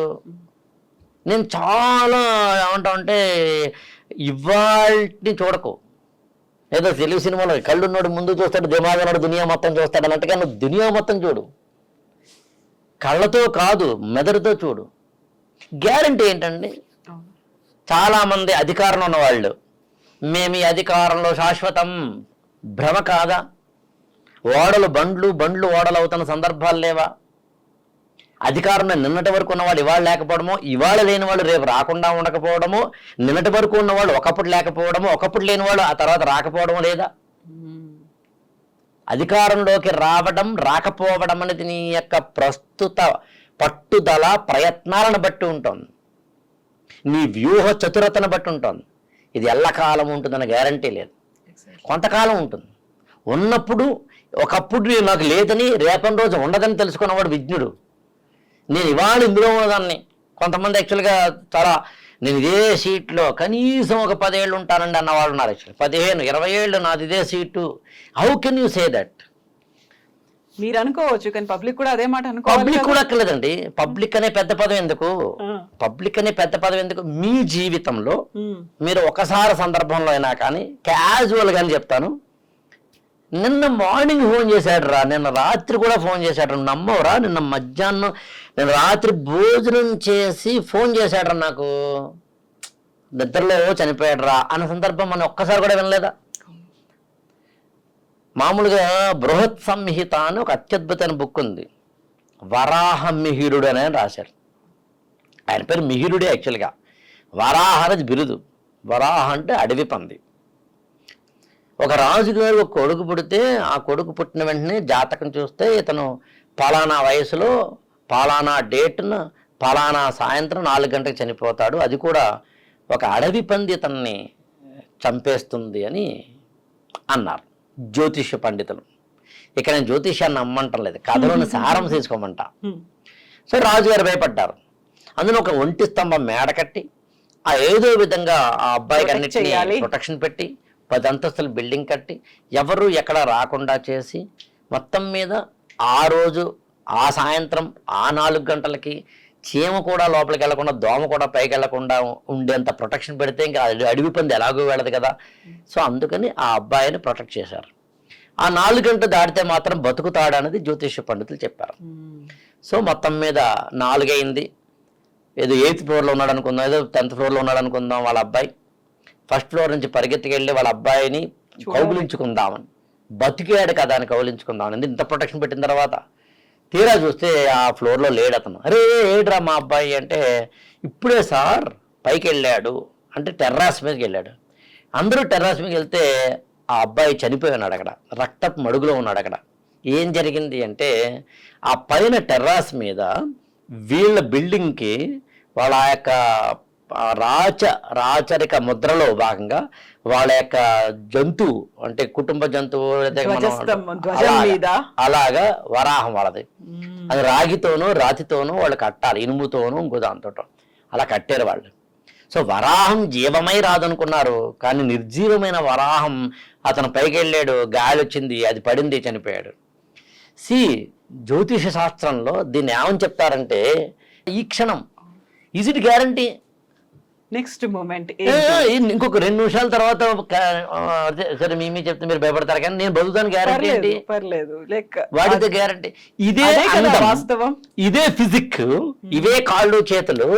నేను చాలా ఏమంటామంటే ఇవాళని చూడకు. ఏదో తెలుగు సినిమాలో కళ్ళున్నోడు ముందు చూస్తాడు, దిమాగనోడు దునియా మొత్తం చూస్తాడు అన్నట్టుగా నువ్వు దునియా మొత్తం చూడు, కళ్ళతో కాదు మెదడుతో చూడు. గ్యారంటీ ఏంటండి? చాలామంది అధికారంలో ఉన్నవాళ్ళు మేము ఈ అధికారంలో శాశ్వతం, భ్రమ కాదా? ఓడలు బండ్లు, బండ్లు ఓడలు అవుతున్న సందర్భాలు లేవా? అధికారంలో నిన్నటి వరకు ఉన్నవాళ్ళు ఇవాళ లేకపోవడమో, ఇవాళ లేని వాళ్ళు రేపు రాకుండా ఉండకపోవడమో, నిన్నటి వరకు ఉన్నవాళ్ళు ఒకప్పుడు లేకపోవడమో, ఒకప్పుడు లేని వాళ్ళు ఆ తర్వాత రాకపోవడమో లేదా? అధికారంలోకి రావడం రాకపోవడం అనేది నీ యొక్క ప్రస్తుత పట్టుదల ప్రయత్నాలను బట్టి ఉంటుంది, నీ వ్యూహ చతురతను బట్టి ఉంటుంది. ఇది ఎల్లకాలం ఉంటుందన్న గ్యారంటీ లేదు, కొంతకాలం ఉంటుంది. ఉన్నప్పుడు ఒకప్పుడు నాకు లేదని రేపటి రోజు ఉండదని తెలుసుకున్నవాడు విజ్ఞుడు. నేను ఇవాళ ఇందులో ఉన్నదాన్ని. కొంతమంది యాక్చువల్గా చాలా నేను ఇదే సీట్లో కనీసం ఒక 10 ఏళ్ళు ఉంటానండి అన్నవాళ్ళు ఉన్నారు. యాక్చువల్లీ 15, 20 ఏళ్ళు నాది ఇదే seat. How can you say that? మీరు అనుకోవచ్చు, కానీ పబ్లిక్ కూడా అదే మాట అనుకోవాలి. పబ్లిక్ కూడా అక్కర్లేదండి. పబ్లిక్ అనే పెద్ద పదం ఎందుకు? పబ్లిక్ అనే పెద్ద పదం ఎందుకు? మీ జీవితంలో మీరు ఒకసారి సందర్భంలో అయినా కానీ క్యాజువల్ గాని చెప్తాను, నిన్న మార్నింగ్ ఫోన్ చేశాడు రా, నిన్న రాత్రి కూడా ఫోన్ చేశాడు, నమ్మవరా, నిన్న మధ్యాహ్నం నేను రాత్రి భోజనం చేసి ఫోన్ చేశాడు రా, నాకు నిద్రలో చనిపోయాడు రా అన్న సందర్భం మనం ఒక్కసారి కూడా వినలేదా? మామూలుగా బృహత్ సంహిత అని ఒక అత్యద్భుతమైన బుక్ ఉంది, వరాహ మిహిరుడు అని రాశారు. ఆయన పేరు మిహిరుడే యాక్చువల్గా. వరాహ అనేది బిరుదు. వరాహ అంటే అడవి పంది. ఒక రాజుగారు ఒక కొడుకు పుడితే ఆ కొడుకు పుట్టిన వెంటనే జాతకం చూస్తే ఇతను పలానా వయసులో పలానా డేట్న పలానా సాయంత్రం 4 గంటలకు చనిపోతాడు, అది కూడా ఒక అడవి పంది ఇతన్ని చంపేస్తుంది అని అన్నారు జ్యోతిష్య పండితులు. ఇక నేను జ్యోతిష్యాన్ని నమ్మంటం లేదు, కథలోని సారం తీసుకోమంట. సో రాజుగారు భయపడ్డారు. అందులో ఒక ఒంటి స్తంభం మేడ కట్టి ఆ ఏదో విధంగా ఆ అబ్బాయికి అన్నిటినీ ప్రొటెక్షన్ పెట్టి 10 అంతస్తుల బిల్డింగ్ కట్టి ఎవరు ఎక్కడ రాకుండా చేసి మొత్తం మీద ఆ రోజు ఆ సాయంత్రం ఆ 4 గంటలకి చీమ కూడా లోపలికి వెళ్లకుండా, దోమ కూడా పైకి వెళ్లకుండా ఉండేంత ప్రొటెక్షన్ పెడితే ఇంకా అడవి పంది ఎలాగో వెళ్ళదు కదా. సో అందుకని ఆ అబ్బాయిని ప్రొటెక్ట్ చేశారు. ఆ 4 గంటలు దాటితే మాత్రం బతుకుతాడనేది జ్యోతిష్య పండితులు చెప్పారు. సో మొత్తం మీద 4 అయింది. ఏదో 8th ఫ్లోర్లో ఉన్నాడు అనుకుందాం, ఏదో 10th ఫ్లోర్లో ఉన్నాడు అనుకుందాం. వాళ్ళ అబ్బాయి ఫస్ట్ ఫ్లోర్ నుంచి పరిగెత్తికెళ్ళి వాళ్ళ అబ్బాయిని కౌగులించుకుందామని, బతికాడు కదా అని కౌగులించుకుందామని ఇంత ప్రొటెక్షన్ పెట్టిన తర్వాత తీరా చూస్తే ఆ ఫ్లోర్లో లేడు అతను. అరే ఏడ్రా మా అబ్బాయి అంటే, ఇప్పుడే సార్ పైకి వెళ్ళాడు అంటే టెర్రాస్ మీదకి వెళ్ళాడు. అందరూ టెర్రాస్ మీదకి వెళ్తే ఆ అబ్బాయి చనిపోయి ఉన్నాడు అక్కడ, రక్తపు మడుగులో ఉన్నాడు అక్కడ. ఏం జరిగింది అంటే ఆ పైన టెర్రాస్ మీద వీళ్ళ బిల్డింగ్కి వాళ్ళ యొక్క రాచరిక ముద్రలో భాగంగా వాళ్ళ యొక్క జంతువు అంటే కుటుంబ జంతువు అలాగా వరాహం వాళ్ళది. అది రాగితోనూ రాతితోనూ వాళ్ళు కట్టాలి, ఇనుముతోనూ ఇంకో దాంతో అలా కట్టారు వాళ్ళు. సో వరాహం జీవమై రాదనుకున్నారు, కానీ నిర్జీవమైన వరాహం అతను పైకి వెళ్ళాడు, గాలి వచ్చింది, అది పడింది, చనిపోయాడు. జ్యోతిష శాస్త్రంలో దీన్ని ఏమని చెప్తారంటే, ఈ క్షణం is it guarantee? Next moment ఇంకొక 2 నిమిషాల తర్వాత సరే మీ చెప్తే మీరు భయపడతారు, కానీ నేను బతుకుతాను గ్యారంటీ ఏంటి? పర్లేదు, వాడితే గ్యారంటీ. ఇదే వాస్తవం, ఇదే ఫిజిక్, ఇవే కాళ్ళు చేతులు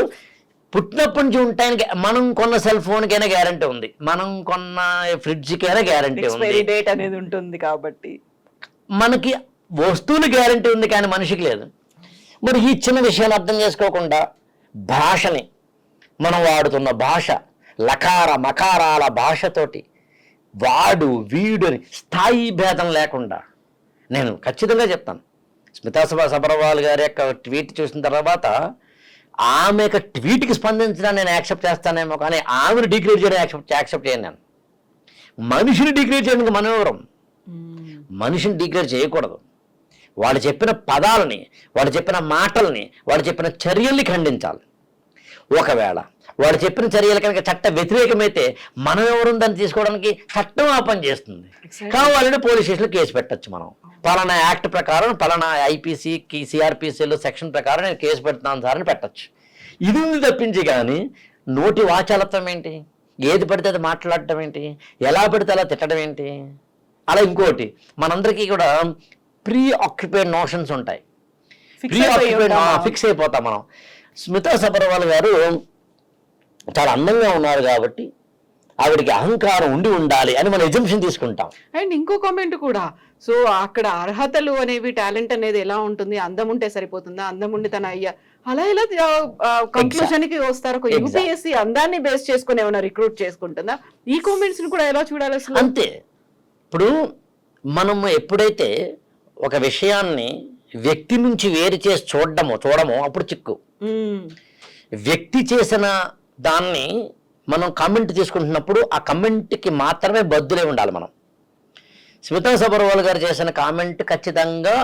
పుట్టినప్పటి నుంచి ఉంటాయని. మనం కొన్న సెల్ ఫోన్ కైనా గ్యారంటీ ఉంది, మనం కొన్న ఫ్రిడ్జ్ కైనా గ్యారంటీ ఉంది, డేట్ అనేది ఉంటుంది. కాబట్టి మనకి వస్తువులు గ్యారంటీ ఉంది, కానీ మనిషికి లేదు. మరి ఈ చిన్న విషయాలు అర్థం చేసుకోకుండా భాషని, మనం వాడుతున్న భాష లకార మకారాల భాషతోటి వాడు వీడుని స్థాయి భేదం లేకుండా, నేను ఖచ్చితంగా చెప్తాను, స్మితా సబర్వాల్ గారి యొక్క ట్వీట్ చూసిన తర్వాత ఆమె యొక్క ట్వీట్కి స్పందించడానికి నేను యాక్సెప్ట్ చేస్తానేమో, కానీ ఆమెను డిగ్రేడ్ చేయడం యాక్సెప్ట్ చేయను నేను. మనిషిని డిగ్రేడ్ చేయడానికి మనం ఎవరం? మనిషిని డిగ్రేడ్ చేయకూడదు. వాడు చెప్పిన పదాలని, వాడు చెప్పిన మాటల్ని, వాడు చెప్పిన చర్యల్ని ఖండించాలి. ఒకవేళ వాడు చెప్పిన చర్యలు కనుక చట్ట వ్యతిరేకమైతే మనం ఎవరు దాన్ని తీసుకోవడానికి చట్టం ఆ పని చేస్తుంది. కావాలంటే పోలీస్ స్టేషన్లో కేసు పెట్టచ్చు. మనం పలానా యాక్ట్ ప్రకారం, పలానా ఐపీసీ సిఆర్పిసిలో సెక్షన్ ప్రకారం నేను కేసు పెడుతున్నాను సార్ అని పెట్టచ్చు. ఇది ఉంది తప్పించి కానీ నోటి వాచాలత్వం ఏంటి, ఏది పడితే అది మాట్లాడటం ఏంటి, ఎలా పడితే అలా తిట్టడం ఏంటి? అలా ఇంకోటి, మనందరికీ కూడా ప్రీ ఆక్యుపైడ్ నోషన్స్ ఉంటాయి, ఫిక్స్ అయిపోతాం మనం. స్మితా సబర్వాల్ గారు చాలా అందంగా ఉన్నారు కాబట్టి ఆవిడికి అహంకారం ఉండి ఉండాలి అని మనం ఎజంప్షన్ తీసుకుంటాం. అండ్ ఇంకో కామెంట్ కూడా, సో అక్కడ అర్హతలు అనేవి, టాలెంట్ అనేది ఎలా ఉంటుంది, అందం ఉంటే సరిపోతుందా, అందం ఉండి తన అయ్యా అలా ఇలా కంక్లూజన్ కి వస్తారు. ఒక యూపీఎస్సీ అందాన్ని బేస్ చేసుకుని ఏమైనా రిక్రూట్ చేసుకుంటుందా? ఈ కామెంట్స్ ని కూడా ఎలా చూడాలి అసలు? అంతే. ఇప్పుడు మనం ఎప్పుడైతే ఒక విషయాన్ని వ్యక్తి నుంచి వేరు చేసి చూడము అప్పుడు చిక్కు. వ్యక్తి చేసిన దాన్ని మనం కామెంట్ తీసుకుంటున్నప్పుడు ఆ కమెంట్కి మాత్రమే బద్దులే ఉండాలి మనం. స్మితా సబర్వాల్ గారు చేసిన కామెంట్ ఖచ్చితంగా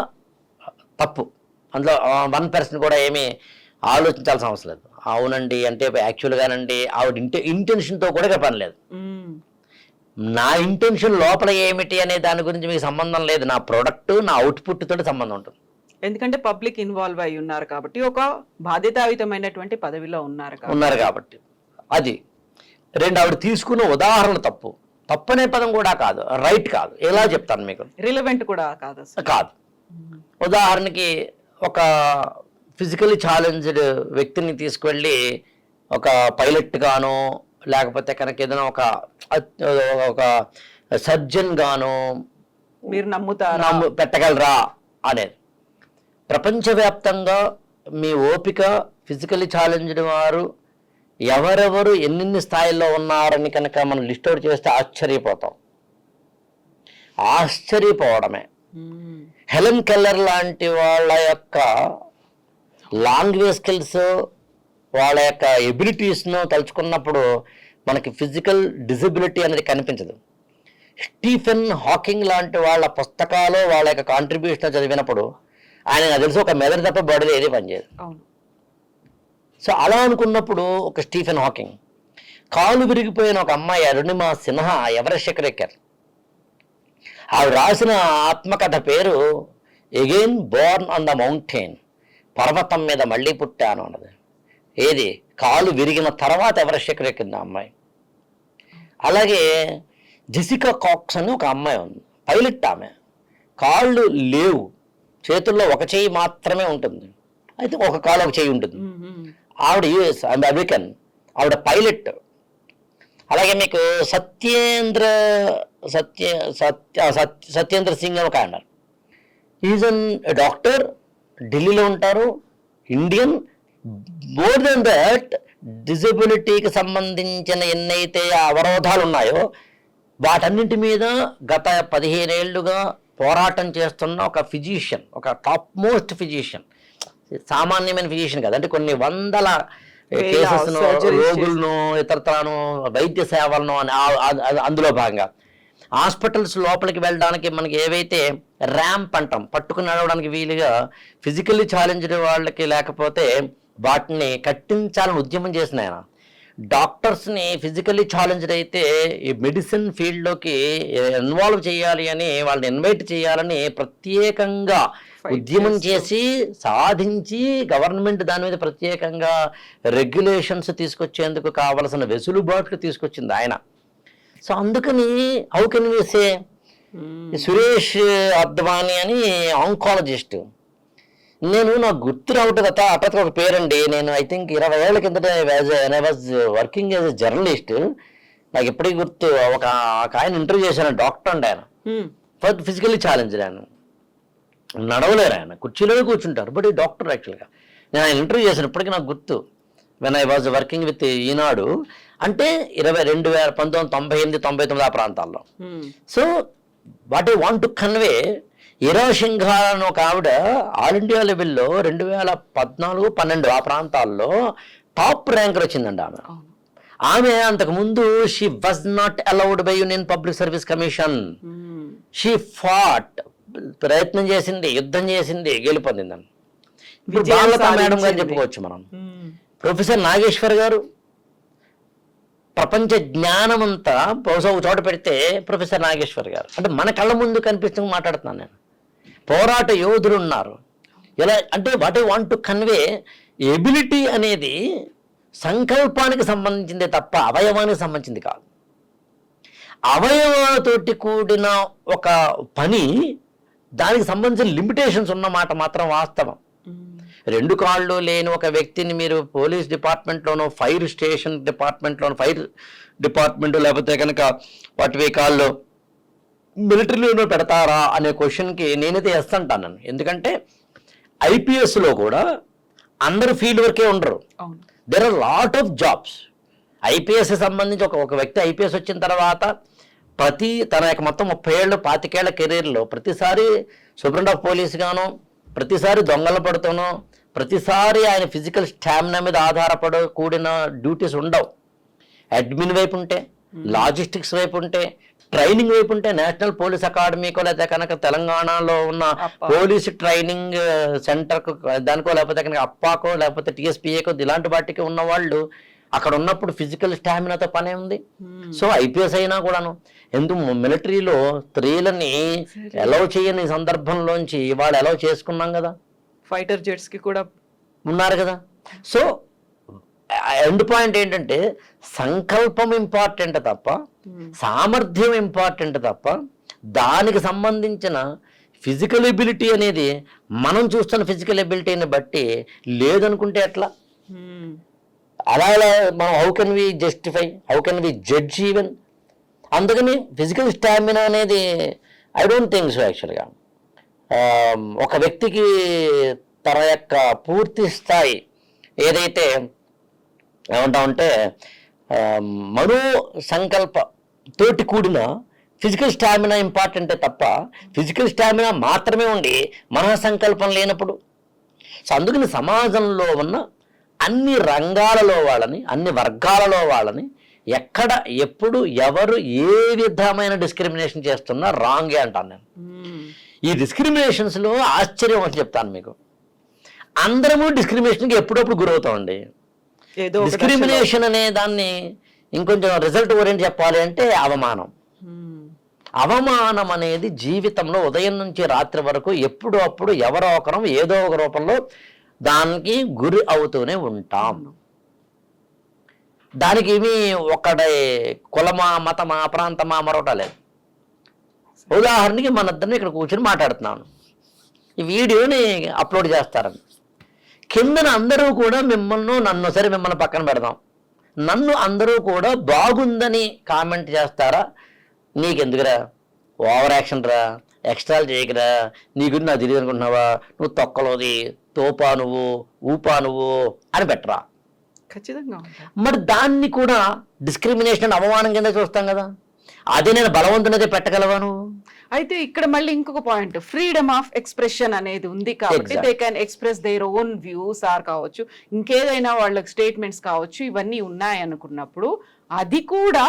తప్పు, అందులో 1% కూడా ఏమీ ఆలోచించాల్సిన అవసరం లేదు. అవునండి అంటే యాక్చువల్గానండి ఆవిడ ఇంటెన్షన్తో కూడా పని లేదు. నా ఇంటెన్షన్ లోపల ఏమిటి అనే దాని గురించి మీకు సంబంధం లేదు. నా ప్రోడక్ట్, నా అవుట్పుట్ తోటి సంబంధం ఉంటుంది. ఎందుకంటే పబ్లిక్ ఇన్వాల్వ్ అయి ఉన్నారు కాబట్టి, ఒక బాధ్యతాయుతమైనటువంటి పదవిలో ఉన్నారు కాబట్టి అది. రెండు, ఆవిడ తీసుకున్న ఉదాహరణ తప్పనే పదం కూడా కాదు, రైట్ కాదు. ఎలా చెప్తాను మీకు, రిలవెంట్ కూడా కాదు. ఉదాహరణకి ఒక ఫిజికల్లీ ఛాలెంజ్డ్ వ్యక్తిని తీసుకువెళ్ళి ఒక పైలట్ గానో లేకపోతే కనుక ఏదైనా ఒక సర్జన్ గానో మీరు నమ్ముతారా, పెట్టగలరా అనేది. ప్రపంచవ్యాప్తంగా మీ ఓపిక, ఫిజికల్లీ ఛాలెంజ్డ్ వారు ఎవరెవరు ఎన్నెన్ని స్థాయిల్లో ఉన్నారని కనుక మనం లిస్ట్ అవుట్ చేస్తే ఆశ్చర్యపోవడమే. హెలెన్ కెల్లర్ లాంటి వాళ్ళ యొక్క లాంగ్వేజ్ స్కిల్స్, వాళ్ళ యొక్క ఎబిలిటీస్ను తలుచుకున్నప్పుడు మనకి ఫిజికల్ డిజబిలిటీ అనేది కనిపించదు. స్టీఫెన్ హాకింగ్ లాంటి వాళ్ళ పుస్తకాలు, వాళ్ళ యొక్క కాంట్రిబ్యూషన్ చదివినప్పుడు ఆయన నాకు తెలిసి ఒక మెదడు తప్ప బాడీలో ఏది పనిచేయదు. సో అలా అనుకున్నప్పుడు ఒక స్టీఫెన్ హాకింగ్, కాలు విరిగిపోయిన ఒక అమ్మాయి అరుణిమా సిన్హా ఎవరెస్ట్ ఎక్కారు. ఆవిడ రాసిన ఆత్మకథ పేరు again Born on the mountain, పర్వతం మీద మళ్ళీ పుట్టాను అన్నది. ఏది, కాలు విరిగిన తర్వాత ఎవరెస్ట్ ఎక్కింది ఆ అమ్మాయి. అలాగే జెసికా కాక్స్ అని ఒక అమ్మాయి ఉంది, పైలట్. ఆమె కాళ్ళు లేవు, చేతుల్లో ఒక చెయ్యి మాత్రమే ఉంటుంది, అయితే ఒక కాలు ఒక చెయ్యి ఉంటుంది. ఆవిడ యుఎస్ అమెరికన్, ఆవిడ పైలట్. అలాగే మీకు సత్యేంద్ర సింగ్ అని ఒక అన్నారు, ఈజ్ అన్ డాక్టర్, ఢిల్లీలో ఉంటారు, ఇండియన్. మోర్ దెన్ దట్, డిజబిలిటీకి సంబంధించిన ఎన్నైతే అవరోధాలు ఉన్నాయో వాటన్నింటి మీద గత 15 ఏళ్లుగా పోరాటం చేస్తున్న ఒక ఫిజిషియన్, ఒక టాప్ మోస్ట్ ఫిజిషియన్, సామాన్యమైన ఫిజిషియన్ కాదు, అంటే కొన్ని వందల కేసెస్ను, రోగులను, ఇతరత్రాను, వైద్య సేవలను అందులో భాగంగా హాస్పిటల్స్ లోపలికి వెళ్ళడానికి మనకి ఏవైతే ర్యాంప్ అంటాం, పట్టుకుని నడవడానికి వీలుగా ఫిజికల్లీ ఛాలెంజ్డ్ వాళ్ళకి లేకపోతే వాటిని కట్టించాలని ఉద్యమం చేసిన ఆయన. డాక్టర్స్ని ఫిజికల్లీ ఛాలెంజ్డ్ అయితే ఈ మెడిసిన్ ఫీల్డ్లోకి ఇన్వాల్వ్ చేయాలి అని, వాళ్ళని ఇన్వైట్ చేయాలని ప్రత్యేకంగా ఉద్యమం చేసి సాధించి గవర్నమెంట్ దాని మీద ప్రత్యేకంగా రెగ్యులేషన్స్ తీసుకొచ్చేందుకు కావలసిన వెసులుబాట్లు తీసుకొచ్చింది ఆయన. సో అందుకని హౌ కెన్ వి సే, సురేష్ అద్వానీ అని ఆంకాలజిస్ట్, నాకు గుర్తు రావట్లేదు అప్పటికి ఒక పేరండి. నేను ఐ థింక్ 20 ఏళ్ల కిందట I was working as a journalist. నాకు ఎప్పటికీ గుర్తు, ఒక ఆయన ఇంటర్వ్యూ చేశాను, డాక్టర్ అండి ఆయన, ఫిజికల్లీ ఛాలెంజ్. ఆయన నడవలేరు, ఆయన కుర్చీలోనే కూర్చుంటారు, బట్ ఈ డాక్టర్ యాక్చువల్గా. నేను ఆయన ఇంటర్వ్యూ చేశాను, ఇప్పటికీ నాకు గుర్తు. When I was working with Eenadu, అంటే 1998, 99 ఆ ప్రాంతాల్లో. So what I want to convey, Ira Singha అని ఒక ఆవిడ ఆల్ ఇండియా లెవెల్లో 2014, 12 ఆ ప్రాంతాల్లో టాప్ ర్యాంకర్ వచ్చిందండి ఆమె. అంతకుముందు she was not allowed by union public service commission. She fought, ప్రయత్నం చేసింది, యుద్ధం చేసింది, గెలుపొందిందని. ఇప్పుడు బాలత మేడం గారు చెప్పుకోవచ్చు మనం. ప్రొఫెసర్ నాగేశ్వర్ గారు, ప్రపంచ జ్ఞానం అంతా బహుశా ఒక చోట పెడితే ప్రొఫెసర్ నాగేశ్వర్ గారు. అంటే మన కళ్ళ ముందు కనిపిస్తూ మాట్లాడుతున్నాను నేను. పోరాట యోధులు ఉన్నారు. ఎలా అంటే what I want to convey, ability అనేది సంకల్పానికి సంబంధించిందే తప్ప అవయవానికి సంబంధించింది కాదు. అవయవాలతోటి కూడిన ఒక పని, దానికి సంబంధించిన లిమిటేషన్స్ ఉన్నమాట మాత్రం వాస్తవం. 2 కాళ్ళు లేని ఒక వ్యక్తిని మీరు పోలీస్ డిపార్ట్మెంట్లోనో, ఫైర్ స్టేషన్ డిపార్ట్మెంట్లోనో, ఫైర్ డిపార్ట్మెంట్ లేకపోతే కనుక వాటి కాళ్ళు మిలిటరీలోనో పెడతారా అనే క్వశ్చన్కి నేనైతే వేస్తుంటాను. ఎందుకంటే ఐపీఎస్లో కూడా అందరూ ఫీల్డ్ వర్కే ఉండరు. There are lot of jobs. IPS సంబంధించి ఒక వ్యక్తి ఐపీఎస్ వచ్చిన తర్వాత తన యొక్క మొత్తం 30 ఏళ్ళు 25 ఏళ్ల కెరీర్లో ప్రతిసారి సూపరింట్ ఆఫ్ పోలీస్ గాను, ప్రతిసారి దొంగలు పడుతానో, ప్రతిసారి ఆయన ఫిజికల్ స్టామినా మీద ఆధారపడి కూడిన డ్యూటీస్ ఉండవు. అడ్మిన్ వైపు ఉంటే, లాజిస్టిక్స్ వైపు ఉంటే, ట్రైనింగ్ వైపు ఉంటే, నేషనల్ పోలీస్ అకాడమీకో లేకపోతే కనుక తెలంగాణలో ఉన్న పోలీస్ ట్రైనింగ్ సెంటర్కు దానికో లేకపోతే కనుక అప్పాకో లేకపోతే టీఎస్పీఏకో ఇలాంటి వాటికి ఉన్న వాళ్ళు అక్కడ ఉన్నప్పుడు ఫిజికల్ స్టామినాతో పనే ఉంది. సో ఐపీఎస్ అయినా కూడాను ఎందుకు మిలిటరీలో స్త్రీలని అలౌ చేయని సందర్భంలోంచి వాళ్ళు అలౌ చేసుకున్నాం కదా, ఫైటర్ జెట్స్ కి కూడా ఉన్నారు కదా. సో ఎండ్ పాయింట్ ఏంటంటే సంకల్పం ఇంపార్టెంట్ తప్ప, సామర్థ్యం ఇంపార్టెంట్ తప్ప, దానికి సంబంధించిన ఫిజికల్ ఎబిలిటీ అనేది మనం చూస్తున్న ఫిజికల్ ఎబిలిటీని బట్టి లేదనుకుంటే ఎట్లా? అలా మనం how can we justify, how can we judge even? అందుకని ఫిజికల్ స్టామినా అనేది ఐ డోంట్ థింక్ సో. యాక్చువల్గా ఒక వ్యక్తికి తన యొక్క పూర్తి స్థాయి ఏదైతే ఏమంటామంటే మనో సంకల్ప తోటి కూడిన ఫిజికల్ స్టామినా ఇంపార్టెంటే తప్ప ఫిజికల్ స్టామినా మాత్రమే ఉండి మన సంకల్పం లేనప్పుడు. సో అందుకని సమాజంలో ఉన్న అన్ని రంగాలలో వాళ్ళని, అన్ని వర్గాలలో వాళ్ళని ఎక్కడ ఎప్పుడు ఎవరు ఏ విధమైన డిస్క్రిమినేషన్ చేస్తున్నా రాంగే అంటాను నేను. ఈ డిస్క్రిమినేషన్స్లో ఆశ్చర్యం ఒకటి చెప్తాను మీకు. అందరము డిస్క్రిమినేషన్కి ఎప్పుడప్పుడు గురవుతామండి. డిస్క్రిమినేషన్ అనే దాన్ని ఇంకొంచెం రిజల్ట్ ఓరియంట్ చెప్పాలి అంటే అవమానం. అవమానం అనేది జీవితంలో ఉదయం నుంచి రాత్రి వరకు ఎప్పుడో అప్పుడు ఎవరో ఒకరం ఏదో ఒక రూపంలో దానికి గురి అవుతూనే ఉంటాం. దానికి ఏమి ఒకటి కులమా, మతమా, ప్రాంతమా మరొకట లేదు. ఉదాహరణకి మన ఇద్దరిని ఇక్కడ కూర్చొని మాట్లాడుతున్నాను, ఈ వీడియోని అప్లోడ్ చేస్తారని కిందన అందరూ కూడా నన్ను సరే మిమ్మల్ని పక్కన పెడదాం, నన్ను అందరూ కూడా బాగుందని కామెంట్ చేస్తారా? నీకెందుకురా, ఓవర్ యాక్షన్ రా, ఎక్స్ట్రాలు చేయకరా, నీ గురించి నాకు తెలియదు అనుకుంటున్నావా, నువ్వు తొక్కలోది, తోపా నువ్వు, ఊపా నువ్వు అని పెట్టరా? ఖచ్చితంగా. మరి దాన్ని కూడా డిస్క్రిమినేషన్, అవమానం కింద చూస్తాం కదా. అదే నేను బలవంతునదే పెట్టగలవాను. అయితే ఇక్కడ మళ్ళీ ఇంకొక పాయింట్, ఫ్రీడమ్ ఆఫ్ ఎక్స్ప్రెషన్ అనేది ఉంది కాబట్టి they can express their own views or కావచ్చు, ఇంకేదైనా వాళ్ళకి స్టేట్మెంట్స్ కావచ్చు, ఇవన్నీ ఉన్నాయి అనుకున్నప్పుడు అది కూడా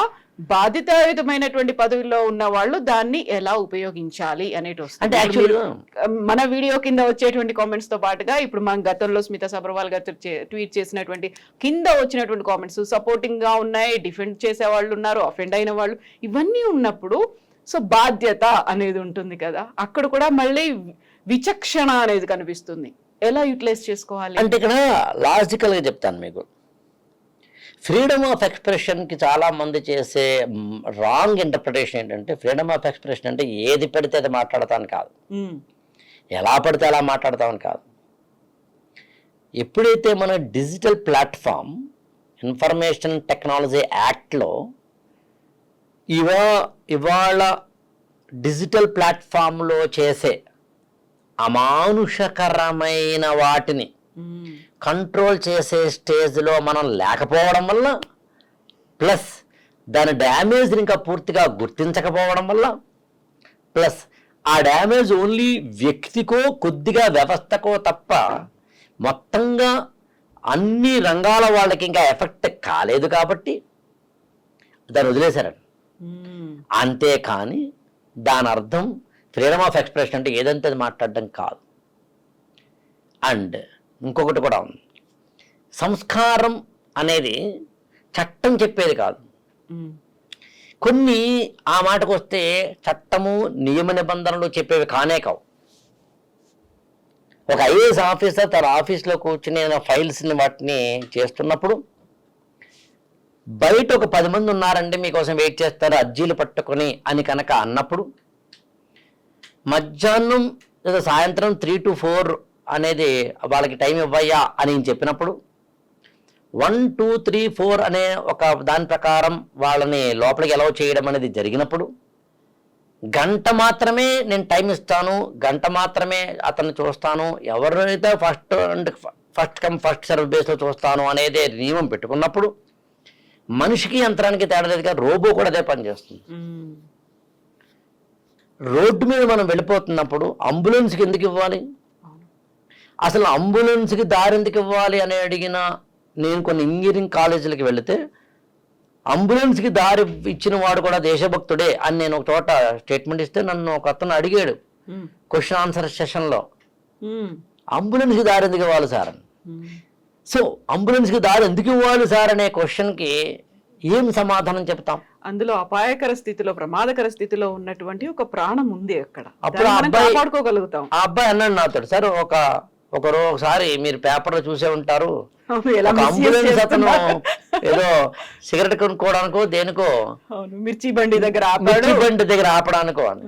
బాధితమైనటువంటి పదవిలో ఉన్న వాళ్ళు దాన్ని ఎలా ఉపయోగించాలి అనేది వస్తుంది. మన వీడియో కింద వచ్చేటువంటి కామెంట్స్ తో పాటుగా ఇప్పుడు మన గతంలో స్మితా సబర్వాల్ గారు ట్వీట్ చేసినటువంటి కింద వచ్చినటువంటి కామెంట్స్ సపోర్టింగ్ గా ఉన్నాయి, డిఫెండ్ చేసే వాళ్ళు ఉన్నారు, అఫెండ్ అయిన వాళ్ళు, ఇవన్నీ ఉన్నప్పుడు సో బాధ్యత అనేది ఉంటుంది కదా, అక్కడ కూడా మళ్ళీ విచక్షణ అనేది కనిపిస్తుంది. ఎలా యూటిలైజ్ చేసుకోవాలి అంటే ఇక్కడ లాజికల్ గా చెప్తాను మీకు. ఫ్రీడమ్ ఆఫ్ ఎక్స్ప్రెషన్కి చాలా మంది చేసే రాంగ్ ఇంటర్ప్రిటేషన్ ఏంటంటే, ఫ్రీడమ్ ఆఫ్ ఎక్స్ప్రెషన్ అంటే ఏది పెడితే అది మాట్లాడతామని కాదు, ఎలా పడితే అలా మాట్లాడతామని కాదు. ఎప్పుడైతే మన డిజిటల్ ప్లాట్ఫామ్ ఇన్ఫర్మేషన్ టెక్నాలజీ యాక్ట్లో ఇవాళ డిజిటల్ ప్లాట్ఫామ్లో చేసే అమానుషకరమైన వాటిని కంట్రోల్ చేసే స్టేజ్లో మనం లేకపోవడం వల్ల, ప్లస్ దాని డ్యామేజ్ని ఇంకా పూర్తిగా గుర్తించకపోవడం వల్ల, ప్లస్ ఆ డ్యామేజ్ ఓన్లీ వ్యక్తికో కొద్దిగా వ్యవస్థకో తప్ప మొత్తంగా అన్ని రంగాల వాళ్ళకి ఇంకా ఎఫెక్ట్ కాలేదు కాబట్టి దాన్ని వదిలేశారండి. అంతేకాని దాని అర్థం ఫ్రీడమ్ ఆఫ్ ఎక్స్ప్రెషన్ అంటే ఏదంటే అది మాట్లాడడం కాదు. అండ్ ఇంకొకటి కూడా ఉంది, సంస్కారం అనేది చట్టం చెప్పేది కాదు. కొన్ని ఆ మాటకు వస్తే చట్టము నియమ నిబంధనలు చెప్పేవి కానే కావు. ఒక ఐఏఎస్ ఆఫీసర్ తన ఆఫీస్లో కూర్చుని ఫైల్స్ని వాటిని చేస్తున్నప్పుడు బయట ఒక 10 మంది ఉన్నారండి మీకోసం వెయిట్ చేస్తారు అర్జీలు పట్టుకొని అని కనుక అన్నప్పుడు, మధ్యాహ్నం లేదా సాయంత్రం 3 to 4 అనేది వాళ్ళకి టైం ఇవ్వయ్యా అని నేను చెప్పినప్పుడు 1 2 3 4 అనే ఒక దాని ప్రకారం వాళ్ళని లోపలికి అలౌ చేయడం అనేది జరిగినప్పుడు గంట మాత్రమే నేను టైం ఇస్తాను, గంట మాత్రమే అతన్ని చూస్తాను, ఎవరైతే ఫస్ట్ కమ్ ఫస్ట్ సర్వ్ బేస్లో చూస్తాను అనేది నియమం పెట్టుకున్నప్పుడు మనిషికి యంత్రానికి తేడా లేదుగా, రోబో కూడా అదే పనిచేస్తుంది. రోడ్డు మీద మనం వెళ్ళిపోతున్నప్పుడు అంబులెన్స్కి ఎందుకు ఇవ్వాలి, అసలు అంబులెన్స్కి దారి ఎందుకు ఇవ్వాలి అని అడిగిన నేను కొన్ని ఇంజనీరింగ్ కాలేజీలకి వెళితే అంబులెన్స్కి దారి ఇచ్చిన వాడు కూడా దేశభక్తుడే అని నేను ఒక చోట స్టేట్మెంట్ ఇస్తే నన్ను ఒక అతను అడిగాడు క్వశ్చన్ ఆన్సర్ సెషన్లో, అంబులెన్స్కి దారి ఎందుకు ఇవ్వాలి సార్ అని. సో అంబులెన్స్కి దారి ఎందుకు ఇవ్వాలి సార్ అనే క్వశ్చన్కి ఏం సమాధానం చెప్తాం? అందులో అపాయకర స్థితిలో, ప్రమాదకర స్థితిలో ఉన్నటువంటి ఒక ప్రాణం ఉంది అక్కడ. అప్పుడు ఆ కాపాడుకోగలుగుతాం. అబ్బాయి అన్నాడు నాతో, సార్ ఒకసారి మీరు పేపర్లో చూసే ఉంటారు, అంబులెన్స్ అతను ఏదో సిగరెట్ కొనుక్కోవడానికో దేనికో మిర్చి బండి దగ్గర ఆపడానికో అని.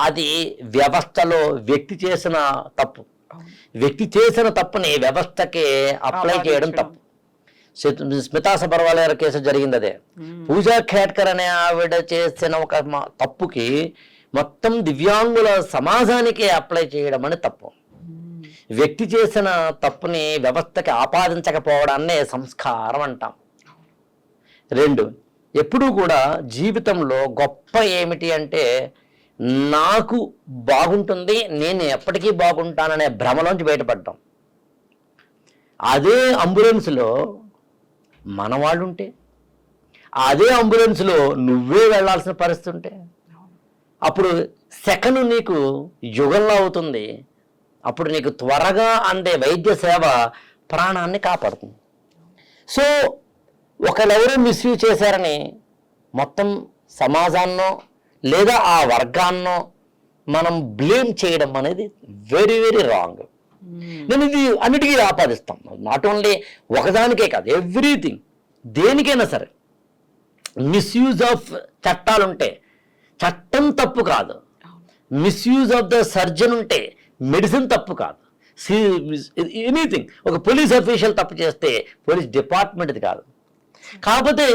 అది వ్యవస్థలో వ్యక్తి చేసిన తప్పు. వ్యక్తి చేసిన తప్పుని వ్యవస్థకి అప్లై చేయడం తప్పు. స్మితా సబర్వాల్ గారి కేసు జరిగింది అదే. పూజా ఖేడ్కర్ అనే ఆవిడ చేసిన ఒక తప్పుకి మొత్తం దివ్యాంగుల సమాజానికి అప్లై చేయడం అని తప్పు. వ్యక్తి చేసిన తప్పుని వ్యవస్థకి ఆపాదించకపోవడాన్నే సంస్కారం అంటాం. 2, ఎప్పుడూ కూడా జీవితంలో గొప్ప ఏమిటి అంటే నాకు బాగుంటుంది, నేను ఎప్పటికీ బాగుంటాననే భ్రమలోంచి బయటపడ్డాం. అదే అంబులెన్స్లో మన వాళ్ళు ఉంటే, అదే అంబులెన్స్లో నువ్వే వెళ్లాల్సిన పరిస్థితి ఉంటే, అప్పుడు సెకను నీకు యుగంలో అవుతుంది. అప్పుడు నీకు త్వరగా అందే వైద్య సేవ ప్రాణాన్ని కాపాడుతుంది. సో ఒకరెవరో మిస్యూజ్ చేశారని మొత్తం సమాజాన్నో లేదా ఆ వర్గాన్నో మనం బ్లేమ్ చేయడం అనేది వెరీ వెరీ రాంగ్. నేను ఇది అన్నిటికీ ఆపాదిస్తాం. నాట్ ఓన్లీ ఒకదానికే కాదు, ఎవ్రీథింగ్, దేనికైనా సరే మిస్యూజ్ ఆఫ్ చట్టాలుంటే చట్టం తప్పు కాదు, మిస్యూజ్ ఆఫ్ ద సర్జన్ ఉంటే మెడిసిన్ తప్పు కాదు, ఎనీథింగ్. ఒక పోలీస్ అఫీషియల్ తప్పు చేస్తే పోలీస్ డిపార్ట్మెంట్ది కాదు. కాకపోతే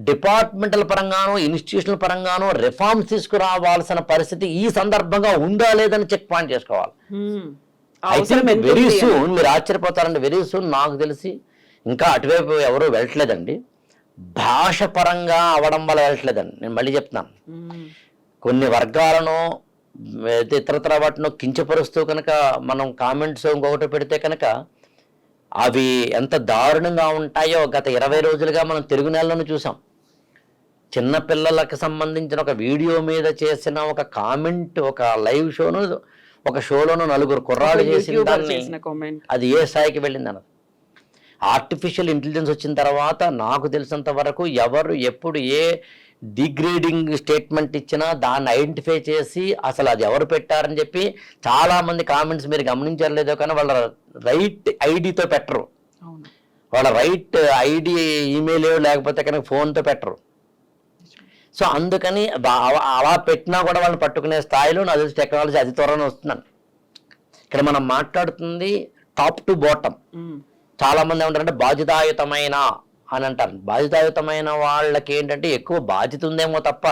డిపార్ట్మెంటల్ పరంగానో ఇన్స్టిట్యూషనల్ పరంగానో రిఫార్మ్స్ తీసుకురావాల్సిన పరిస్థితి ఈ సందర్భంగా ఉందా లేదని చెక్ పాయింట్ చేసుకోవాలి. అయితే వెరీ సూన్ మీరు ఆశ్చర్యపోతారండి, వెరీ సూన్ నాకు తెలిసి ఇంకా అటువైపు ఎవరూ వెళ్ళట్లేదండి. భాష పరంగా అవడం వల్ల వెళ్ళట్లేదండి. నేను మళ్ళీ చెప్తున్నాను, కొన్ని వర్గాలను ఇతరతర వాటిని కించపరుస్తూ కనుక మనం కామెంట్స్ ఇంకొకటి పెడితే కనుక అవి ఎంత దారుణంగా ఉంటాయో గత 20 రోజులుగా మనం తెలుగు నెలలను చూసాం. చిన్నపిల్లలకు సంబంధించిన ఒక వీడియో మీద చేసిన ఒక కామెంట్, ఒక లైవ్ షోలోను 4 కుర్రాళ్ళు చేసిన దాన్ని అది ఏ స్థాయికి వెళ్ళింది అన్నది. ఆర్టిఫిషియల్ ఇంటెలిజెన్స్ వచ్చిన తర్వాత నాకు తెలిసినంత వరకు ఎవరు ఎప్పుడు ఏ డిగ్రేడింగ్ స్టేట్మెంట్ ఇచ్చినా దాన్ని ఐడెంటిఫై చేసి అసలు అది ఎవరు పెట్టారని చెప్పి చాలామంది కామెంట్స్ మీరు గమనించలేదో కానీ వాళ్ళ రైట్ ఐడితో పెట్టరు, వాళ్ళ రైట్ ఐడి ఈమెయిల్ లేకపోతే కనుక ఫోన్తో పెట్టరు. సో అందుకని అలా పెట్టినా కూడా వాళ్ళని పట్టుకునే స్థాయిలో నాకు తెలిసి టెక్నాలజీ అతి త్వరలో వస్తుందని. ఇక్కడ మనం మాట్లాడుతుంది టాప్ టు బాటమ్. చాలామంది ఏమంటారంటే బాధ్యతాయుతమైన అని అంటారు. బాధ్యతాయుతమైన వాళ్ళకి ఏంటంటే ఎక్కువ బాధ్యత ఉందేమో తప్ప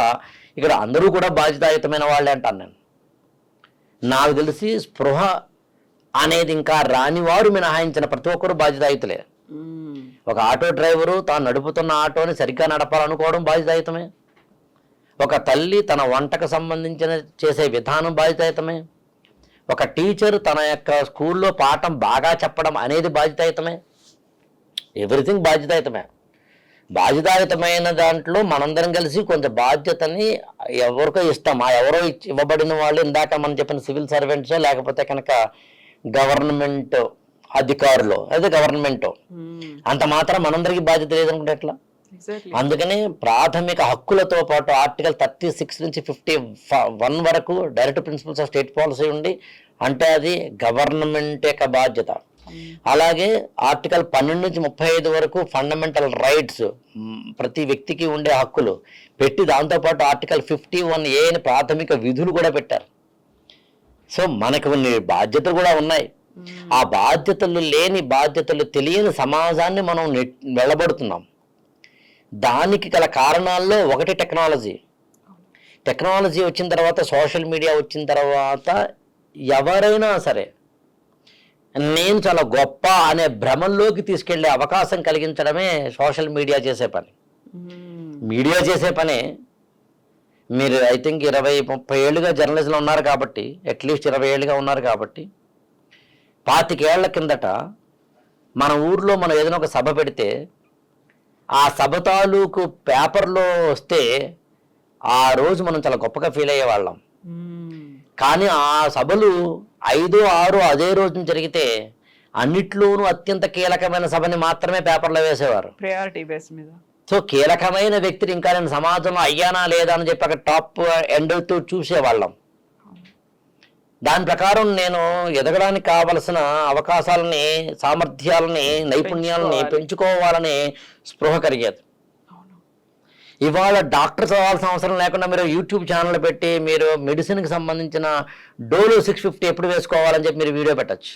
ఇక్కడ అందరూ కూడా బాధ్యతాయుతమైన వాళ్ళే అంటాను నేను. నాకు తెలిసి స్పృహ అనేది ఇంకా రాని వారు మినహాయించిన ప్రతి ఒక్కరు బాధ్యతాయుతులే. ఒక ఆటో డ్రైవరు తాను నడుపుతున్న ఆటోని సరిగ్గా నడపాలనుకోవడం బాధ్యతాయుతమే. ఒక తల్లి తన వంటకు సంబంధించిన చేసే విధానం బాధ్యతాయుతమే. ఒక టీచర్ తన యొక్క స్కూల్లో పాఠం బాగా చెప్పడం అనేది బాధ్యతాయుతమే. ఎవ్రీథింగ్ బాధ్యతాయుతమే. బాధ్యతాయుతమైన దాంట్లో మనందరం కలిసి కొంచెం బాధ్యతని ఎవరికో ఇస్తాం. ఆ ఎవరో ఇవ్వబడిన వాళ్ళు ఇందాక మనం చెప్పిన సివిల్ సర్వెంట్సో లేకపోతే కనుక గవర్నమెంట్ అధికారులు అయితే గవర్నమెంట్ అంత మాత్రం మనందరికీ బాధ్యత లేదనుకుంటే ఎట్లా? అందుకని ప్రాథమిక హక్కులతో పాటు ఆర్టికల్ 36 నుంచి 51 వరకు direct principles of state policy ఉండి అంటే అది గవర్నమెంట్ యొక్క బాధ్యత. అలాగే ఆర్టికల్ 12 నుంచి 35 వరకు ఫండమెంటల్ రైట్స్, ప్రతి వ్యక్తికి ఉండే హక్కులు పెట్టి దాంతోపాటు ఆర్టికల్ 51A ప్రాథమిక విధులు కూడా పెట్టారు. సో మనకు కొన్ని బాధ్యతలు కూడా ఉన్నాయి. ఆ బాధ్యతలు లేని, బాధ్యతలు తెలియని సమాజాన్ని మనం వెళ్ళబడుతున్నాం. దానికి గల కారణాల్లో ఒకటి టెక్నాలజీ. టెక్నాలజీ వచ్చిన తర్వాత, సోషల్ మీడియా వచ్చిన తర్వాత ఎవరైనా సరే నేను చాలా గొప్ప అనే భ్రమంలోకి తీసుకెళ్లే అవకాశం కలిగించడమే సోషల్ మీడియా చేసే పని. మీడియా చేసే పని. మీరు ఐ థింక్ 20-30 ఏళ్ళుగా జర్నలిజంలో ఉన్నారు కాబట్టి, అట్లీస్ట్ 20 ఏళ్ళుగా ఉన్నారు కాబట్టి, 25 ఏళ్ల కిందట మన ఊర్లో మనం ఏదైనా ఒక సభ పెడితే ఆ సభ తాలూకు పేపర్లో వస్తే ఆ రోజు మనం చాలా గొప్పగా ఫీల్ అయ్యేవాళ్ళం. కానీ ఆ సభలు 5-6 అదే రోజున జరిగితే అన్నిట్లోనూ అత్యంత కీలకమైన సభని మాత్రమే పేపర్లో వేసేవారు, ప్రయారిటీ బేస్ మీద. సో కీలకమైన వ్యక్తిని ఇంకా నేను సమాజంలో అయ్యానా లేదా అని చెప్పి అక్కడ టాప్ ఎండ్తో చూసేవాళ్ళం. దాని ప్రకారం నేను ఎదగడానికి కావలసిన అవకాశాలని, సామర్థ్యాలని, నైపుణ్యాలని పెంచుకోవాలని స్పృహ కలిగేది. ఇవాళ డాక్టర్ చదవాల్సిన అవసరం లేకుండా మీరు యూట్యూబ్ ఛానల్ పెట్టి మీరు మెడిసిన్కి సంబంధించిన డోలో 650 ఎప్పుడు వేసుకోవాలని చెప్పి మీరు వీడియో పెట్టచ్చు.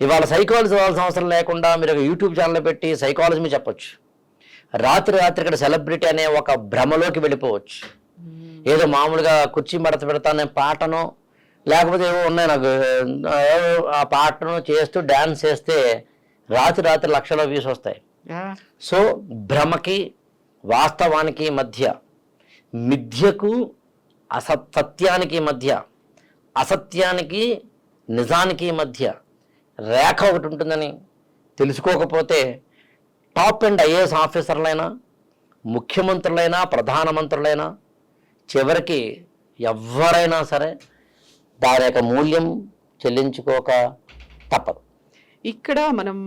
ఇవాళ సైకాలజీ చదవాల్సిన అవసరం లేకుండా మీరు యూట్యూబ్ ఛానల్ పెట్టి సైకాలజీ మీరు చెప్పొచ్చు. రాత్రి ఇక్కడ సెలబ్రిటీ అనే ఒక భ్రమలోకి వెళ్ళిపోవచ్చు. ఏదో మామూలుగా కుర్చీ మడత పెడతానే పాటను, లేకపోతే ఏవో ఉన్నాయి నాకు, ఆ పాటను చేస్తూ డ్యాన్స్ చేస్తే రాత్రి లక్షల వ్యూస్ వస్తాయి. సో భ్రమకి వాస్తవానికి మధ్య, మిథ్యకు సత్యానికి మధ్య, అసత్యానికి నిజానికి మధ్య రేఖ ఒకటి ఉంటుందని తెలుసుకోకపోతే టాప్ అండ్ ఐఏఎస్ ఆఫీసర్లైనా, ముఖ్యమంత్రులైనా, ప్రధానమంత్రులైనా, చివరికి ఎవరైనా సరే దాని యొక్క మూల్యం చెల్లించుకోక తప్పదు. ఇక్కడ మనం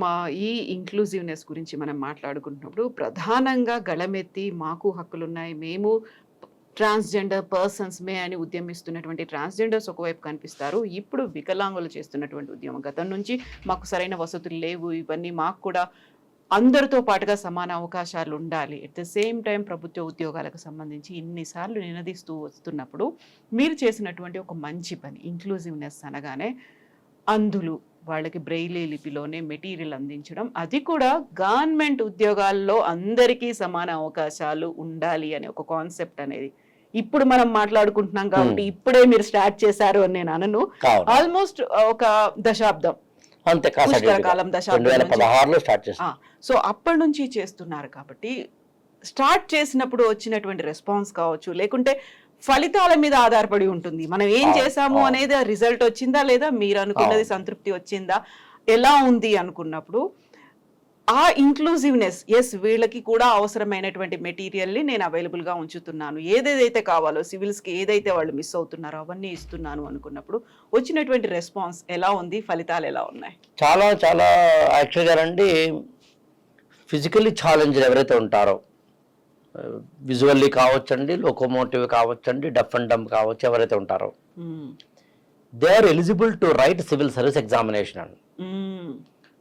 ఈ ఇంక్లూజివ్నెస్ గురించి మనం మాట్లాడుకుంటున్నప్పుడు ప్రధానంగా గళమెత్తి మాకు హక్కులున్నాయి, మేము ట్రాన్స్జెండర్ పర్సన్స్మే అని ఉద్యమిస్తున్నటువంటి ట్రాన్స్జెండర్స్ ఒకవైపు కనిపిస్తారు. ఇప్పుడు వికలాంగులు చేస్తున్నటువంటి ఉద్యమం, గతం నుంచి మాకు సరైన వసతులు లేవు, ఇవన్నీ మాకు కూడా అందరితో పాటుగా సమాన అవకాశాలు ఉండాలి, ఎట్ ద సేమ్ టైం ప్రభుత్వ ఉద్యోగాలకు సంబంధించి ఇన్నిసార్లు నినదిస్తూ వస్తున్నప్పుడు మీరు చేసినటువంటి ఒక మంచి పని ఇంక్లూజివ్నెస్ అనగానే అంధులు వాళ్ళకి బ్రెయిలీ లిపిలోనే మెటీరియల్ అందించడం, అది కూడా గవర్నమెంట్ ఉద్యోగాల్లో అందరికీ సమాన అవకాశాలు ఉండాలి అనే ఒక కాన్సెప్ట్ అనేది ఇప్పుడు మనం మాట్లాడుకుంటున్నాం కాబట్టి ఇప్పుడే మీరు స్టార్ట్ చేశారు అని నేను అనను. ఆల్మోస్ట్ ఒక దశాబ్దం, పుష్కరకాలం దశాబ్దం. సో అప్పటి నుంచి చేస్తున్నారు కాబట్టి స్టార్ట్ చేసినప్పుడు వచ్చినటువంటి రెస్పాన్స్ కావచ్చు, లేకుంటే ఫలితాల మీద ఆధారపడి ఉంటుంది. మనం ఏం చేసాము అనేది రిజల్ట్ వచ్చిందా లేదా, మీరు అనుకున్నది సంతృప్తి వచ్చిందా, ఎలా ఉంది అనుకున్నప్పుడు ఆ ఇంక్లూజివ్నెస్, ఎస్ వీళ్ళకి కూడా అవసరమైనటువంటి మెటీరియల్ని నేను అవైలబుల్గా ఉంచుతున్నాను, ఏదేదైతే కావాలో సివిల్స్కి ఏదైతే వాళ్ళు మిస్ అవుతున్నారో అవన్నీ ఇస్తున్నాను అనుకున్నప్పుడు వచ్చినటువంటి రెస్పాన్స్ ఎలా ఉంది, ఫలితాలు ఎలా ఉన్నాయి? చాలా చాలా యాక్చువల్గా అండి, ఫిజికల్లీ ఛాలెంజ్ ఎవరైతే ఉంటారో, విజువల్లీ కావచ్చండి, లోకోమోటివ్ కావచ్చండి, డఫ్ అండ్ డమ్ కావచ్చు, ఎవరైతే ఉంటారో they are eligible to write civil service examination అండి.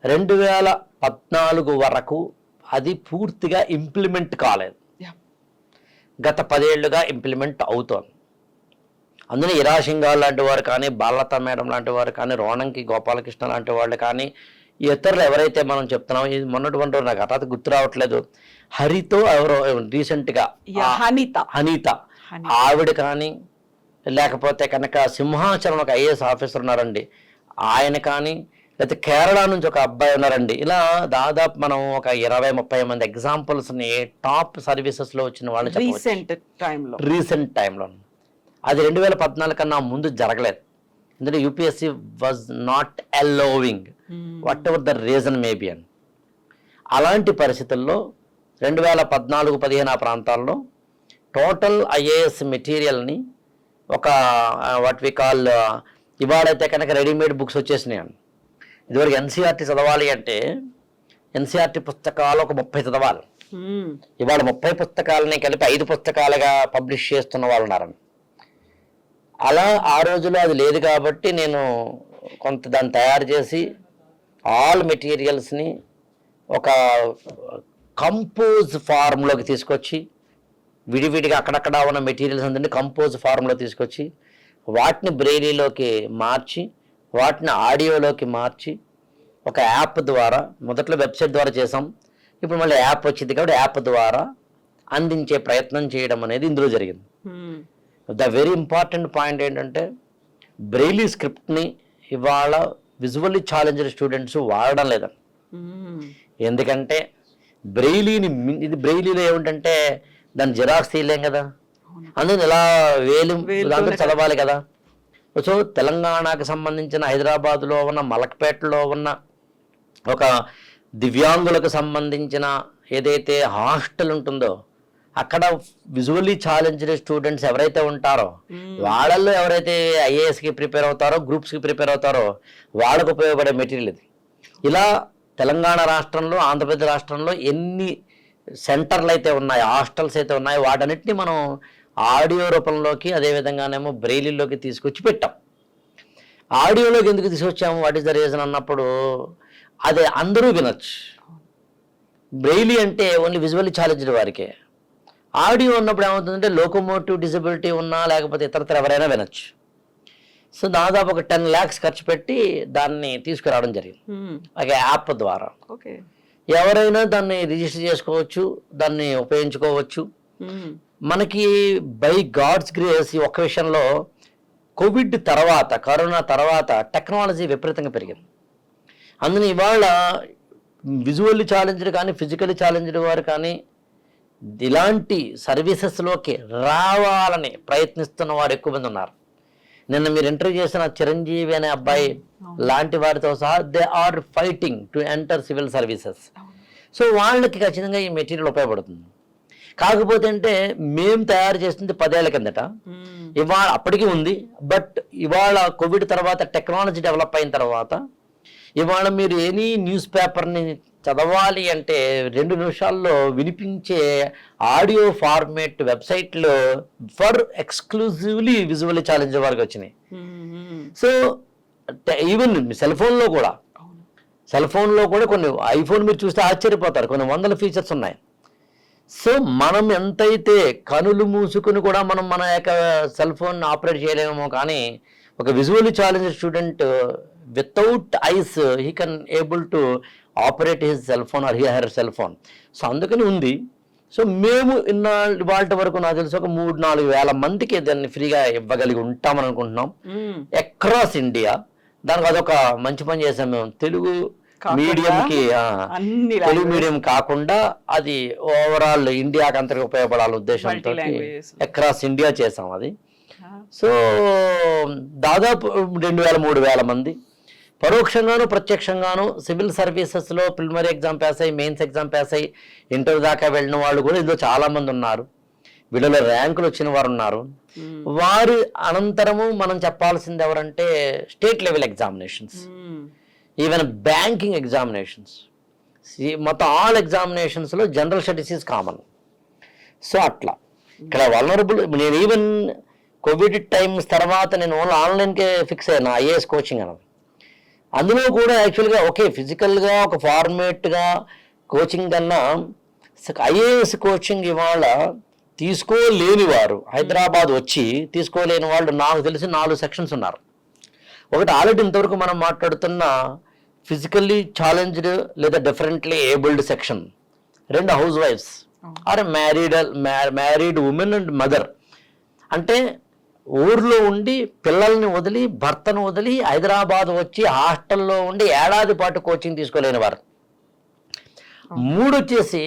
2014 వరకు అది పూర్తిగా ఇంప్లిమెంట్ కాలేదు, గత 10 ఏళ్లుగా ఇంప్లిమెంట్ అవుతోంది. అందులో ఇరా సింగాల్ లాంటి వారు కానీ, బాలలత మేడం లాంటి వారు కానీ, రోణంకి గోపాలకృష్ణ లాంటి వాళ్ళు కానీ, ఇతరులు ఎవరైతే మనం చెప్తున్నాం, ఇది మొన్నటువంటి నాకు హఠాత్ గుర్తు రావట్లేదు, హరితో ఎవరో రీసెంట్గా హనీత ఆవిడ కానీ, లేకపోతే కనుక సింహాచలం ఒక ఐఏఎస్ ఆఫీసర్ ఉన్నారండి ఆయన కానీ, లేకపోతే కేరళ నుంచి ఒక అబ్బాయి ఉన్నారండి. ఇలా దాదాపు మనం ఒక 20-30 మంది ఎగ్జాంపుల్స్ని టాప్ సర్వీసెస్లో వచ్చిన వాళ్ళు రీసెంట్ టైంలో. అది 2014 కన్నా ముందు జరగలేదు, ఎందుకంటే UPSC was not allowing what ever the reason maybe అని. అలాంటి పరిస్థితుల్లో 2014-15 ఆ ప్రాంతాల్లో టోటల్ ఐఏఎస్ మెటీరియల్ని ఒక వాట్ వి కాల్, ఇవాళైతే కనుక రెడీమేడ్ బుక్స్ వచ్చేసినాయండి. ఇదివరకు ఎన్సీఆర్టీ చదవాలి అంటే ఎన్సీఆర్టీ పుస్తకాలు ఒక 30 చదవాలి, ఇవాళ 30 పుస్తకాలని కలిపి 5 పుస్తకాలుగా పబ్లిష్ చేస్తున్న వాళ్ళు ఉన్నారని. అలా ఆ రోజులో అది లేదు కాబట్టి నేను కొంత దాన్ని తయారు చేసి ఆల్ మెటీరియల్స్ని ఒక కంపోజ్ ఫార్మ్లోకి తీసుకొచ్చి, విడివిడిగా అక్కడక్కడ ఉన్న మెటీరియల్స్ అందరినీ కంపోజ్ ఫార్మ్లో తీసుకొచ్చి వాటిని బ్రెయిలీలోకి మార్చి వాటిని ఆడియోలోకి మార్చి ఒక యాప్ ద్వారా, మొదట్లో వెబ్సైట్ ద్వారా చేసాం, ఇప్పుడు మళ్ళీ యాప్ వచ్చింది కాబట్టి యాప్ ద్వారా అందించే ప్రయత్నం చేయడం అనేది ఇందులో జరిగింది. ద వెరీ ఇంపార్టెంట్ పాయింట్ ఏంటంటే బ్రెయిలీ స్క్రిప్ట్ని ఇవాళ విజువల్లీ ఛాలెంజ్డ్ స్టూడెంట్స్ వాడడం లేదని. ఎందుకంటే ఇది బ్రెయిలీలో ఏమిటంటే దాన్ని జిరాక్స్ తీయలేం కదా, అందుకని ఇలా దాంట్లో చదవాలి కదా. సో తెలంగాణకు సంబంధించిన హైదరాబాద్లో ఉన్న మలక్పేటలో ఉన్న ఒక దివ్యాంగులకు సంబంధించిన ఏదైతే హాస్టల్ ఉంటుందో అక్కడ విజువల్లీ ఛాలెంజ్డ్ స్టూడెంట్స్ ఎవరైతే ఉంటారో వాళ్ళల్లో ఎవరైతే ఐఏఎస్కి ప్రిపేర్ అవుతారో, గ్రూప్స్కి ప్రిపేర్ అవుతారో వాళ్ళకు ఉపయోగపడే మెటీరియల్ ఇది. ఇలా తెలంగాణ రాష్ట్రంలో, ఆంధ్రప్రదేశ్ రాష్ట్రంలో ఎన్ని సెంటర్లు అయితే ఉన్నాయో, హాస్టల్స్ అయితే ఉన్నాయో వాటన్నిటిని మనం ఆడియో రూపంలోకి అదేవిధంగానేమో బ్రెయిలీలోకి తీసుకొచ్చి పెట్టాం. ఆడియోలోకి ఎందుకు తీసుకొచ్చాము, వాట్ ఈస్ ద రీజన్ అన్నప్పుడు అదే అందరూ వినొచ్చు. బ్రెయిలీ అంటే ఓన్లీ విజువల్లీ ఛాలెంజ్డ్ వారికే. ఆడియో ఉన్నప్పుడు ఏమవుతుందంటే లోకోమోటివ్ డిజబిలిటీ ఉన్నా లేకపోతే ఇతరత్ర ఎవరైనా వినొచ్చు. సో దాదాపు ఒక 10 lakhs ఖర్చు పెట్టి దాన్ని తీసుకురావడం జరిగింది ఒక యాప్ ద్వారా. ఎవరైనా దాన్ని రిజిస్టర్ చేసుకోవచ్చు, దాన్ని ఉపయోగించుకోవచ్చు. మనకి బై గాడ్స్ గ్రేస్ ఈ ఒక్క విషయంలో కోవిడ్ తర్వాత, కరోనా తర్వాత టెక్నాలజీ విపరీతంగా పెరిగింది. అందుని ఇవాళ విజువల్లీ ఛాలెంజ్డ్ కానీ ఫిజికల్లీ ఛాలెంజ్డ్ వారు కానీ ఇలాంటి సర్వీసెస్లోకి రావాలని ప్రయత్నిస్తున్న వారు ఎక్కువ మంది ఉన్నారు. నిన్న మీరు ఇంటర్వ్యూ చేసిన చిరంజీవి అనే అబ్బాయి లాంటి వారితో సహా they are fighting to enter civil services. So వాళ్ళకి ఖచ్చితంగా ఈ మెటీరియల్ ఉపయోగపడుతుంది. కాకపోతే అంటే మేము తయారు చేస్తుంది 10 ఏళ్ల కిందట, ఇవాళ అప్పటికి ఉంది. బట్ ఇవాళ కోవిడ్ తర్వాత టెక్నాలజీ డెవలప్ అయిన తర్వాత ఇవాళ మీరు ఎనీ న్యూస్ పేపర్ని చదవాలి అంటే 2 నిమిషాల్లో వినిపించే ఆడియో ఫార్మేట్ వెబ్సైట్లో ఫర్ ఎక్స్క్లూజివ్లీ విజువల్లీ ఛాలెంజ్ వరకు వచ్చినాయి. సో ఈవెన్ సెల్ ఫోన్లో కూడా కొన్ని ఐఫోన్ మీరు చూస్తే ఆశ్చర్యపోతారు, కొన్ని 100 ఫీచర్స్ ఉన్నాయి. సో మనం ఎంతైతే కనులు మూసుకుని కూడా మనం మన యొక్క సెల్ ఫోన్ ఆపరేట్ చేయలేమో, కానీ ఒక visually challenge student without ice he can able to operate his cell phone or her cell phone. So అందుకని ఉంది. సో మేము ఇవాళ వరకు నాకు తెలిసి ఒక 3-4 వేల మందికి దాన్ని ఫ్రీగా ఇవ్వగలిగి ఉంటామని అనుకుంటున్నాం అక్రాస్ ఇండియా. దానికి అదొక మంచి పని చేసాం మేము. తెలుగు మీడియం కాకుండా అది ఓవరాల్ ఇండియాకి అంతగా ఉపయోగపడాలనే ఉద్దేశంతో అక్రాస్ ఇండియా చేసాం అది. సో దాదాపు 2,000-3,000 మంది పరోక్షంగాను ప్రత్యక్షంగాను సివిల్ సర్వీసెస్లో ప్రిలిమినరీ ఎగ్జామ్ పాస్ అయ్యి, మెయిన్స్ ఎగ్జామ్ పాస్ అయ్యి, ఇంటర్వ్యూ దాకా వెళ్ళిన వాళ్ళు కూడా ఇందులో చాలామంది ఉన్నారు. వీళ్ళలో ర్యాంకులు వచ్చిన వారు ఉన్నారు. వారి అనంతరము మనం చెప్పాల్సింది ఎవరంటే state level examinations, even banking examinations, మొత్తం ఆల్ ఎగ్జామినేషన్స్లో general studies is common. So అట్లా ఇక్కడ వల్నరబుల్. నేను ఈవెన్ కోవిడ్ టైమ్స్ తర్వాత నేను ఓన్లీ ఆన్లైన్కే ఫిక్స్ అయ్యాను ఐఏఎస్ కోచింగ్ అన్నది. అందులో కూడా యాక్చువల్గా ఓకే ఫిజికల్గా ఒక ఫార్మేట్గా కోచింగ్ కన్నా ఐఏఎస్ కోచింగ్ ఇవాళ తీసుకోలేని వారు, హైదరాబాద్ వచ్చి తీసుకోలేని వాళ్ళు నాకు తెలిసి 4 సెక్షన్స్ ఉన్నారు. ఒకటి ఆల్రెడీ ఇంతవరకు మనం మాట్లాడుతున్న ఫిజికల్లీ ఛాలెంజ్డ్ లేదా డిఫరెంట్లీ ఏబుల్డ్ సెక్షన్. 2 హౌస్ వైఫ్స్ or married women and mother. అంటే ఊర్లో ఉండి పిల్లల్ని వదిలి భర్తను వదిలి హైదరాబాద్ వచ్చి హాస్టల్లో ఉండి ఏడాది పాటు కోచింగ్ తీసుకోలేని వారు. 3 వచ్చేసి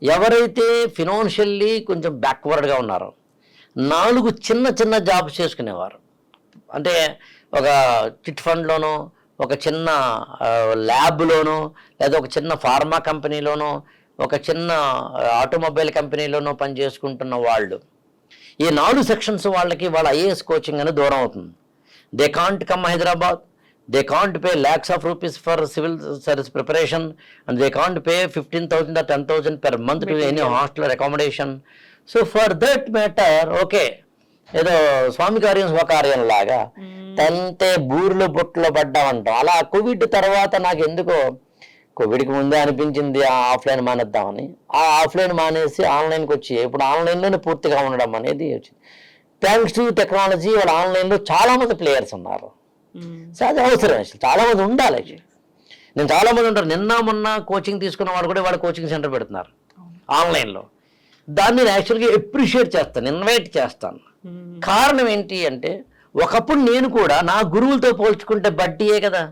ఎవరైతే ఫినాన్షియల్లీ కొంచెం బ్యాక్వర్డ్గా ఉన్నారో. 4 చిన్న జాబ్స్ చేసుకునేవారు. అంటే ఒక చిట్ ఫండ్లోనో, ఒక చిన్న ల్యాబ్లోనో, లేదా ఒక చిన్న ఫార్మా కంపెనీలోనో, ఒక చిన్న ఆటోమొబైల్ కంపెనీలోనో పనిచేసుకుంటున్న వాళ్ళు. ఈ 4 సెక్షన్స్ వాళ్ళకి వాళ్ళ ఐఏఎస్ కోచింగ్ అనేది దూరం అవుతుంది. They can't come Hyderabad, they can't pay lakhs of rupees for civil service preparation, and they can't pay 15,000 or 10,000 per month to any hostel accommodation. So for that matter okay ఏదో స్వామి కార్యం స్వకార్యం లాగా తంతే బూర్లు బొట్లో పడ్డామంటాం. అలా కోవిడ్ తర్వాత నాకు ఎందుకో కోవిడ్కి ముందే అనిపించింది ఆఫ్లైన్ మానేద్దామని. ఆ ఆఫ్లైన్ మానేసి ఆన్లైన్కి వచ్చి ఇప్పుడు ఆన్లైన్లోనే పూర్తిగా ఉండడం అనేది వచ్చింది. థ్యాంక్స్ టు టెక్నాలజీ వాళ్ళ ఆన్లైన్లో చాలామంది ప్లేయర్స్ ఉన్నారు. సో అది అవసరం అసలు, చాలా మంది ఉండాలి actually. నేను చాలా మంది ఉంటారు, నిన్న మొన్న కోచింగ్ తీసుకున్న వాడు కూడా వాడు కోచింగ్ సెంటర్ పెడుతున్నారు ఆన్లైన్లో. దాన్ని నేను యాక్చువల్గా ఎప్రిషియేట్ చేస్తాను, ఇన్వైట్ చేస్తాను. కారణం ఏంటి అంటే, ఒకప్పుడు నేను కూడా నా గురువులతో పోల్చుకుంటే బడ్డీయే కదా,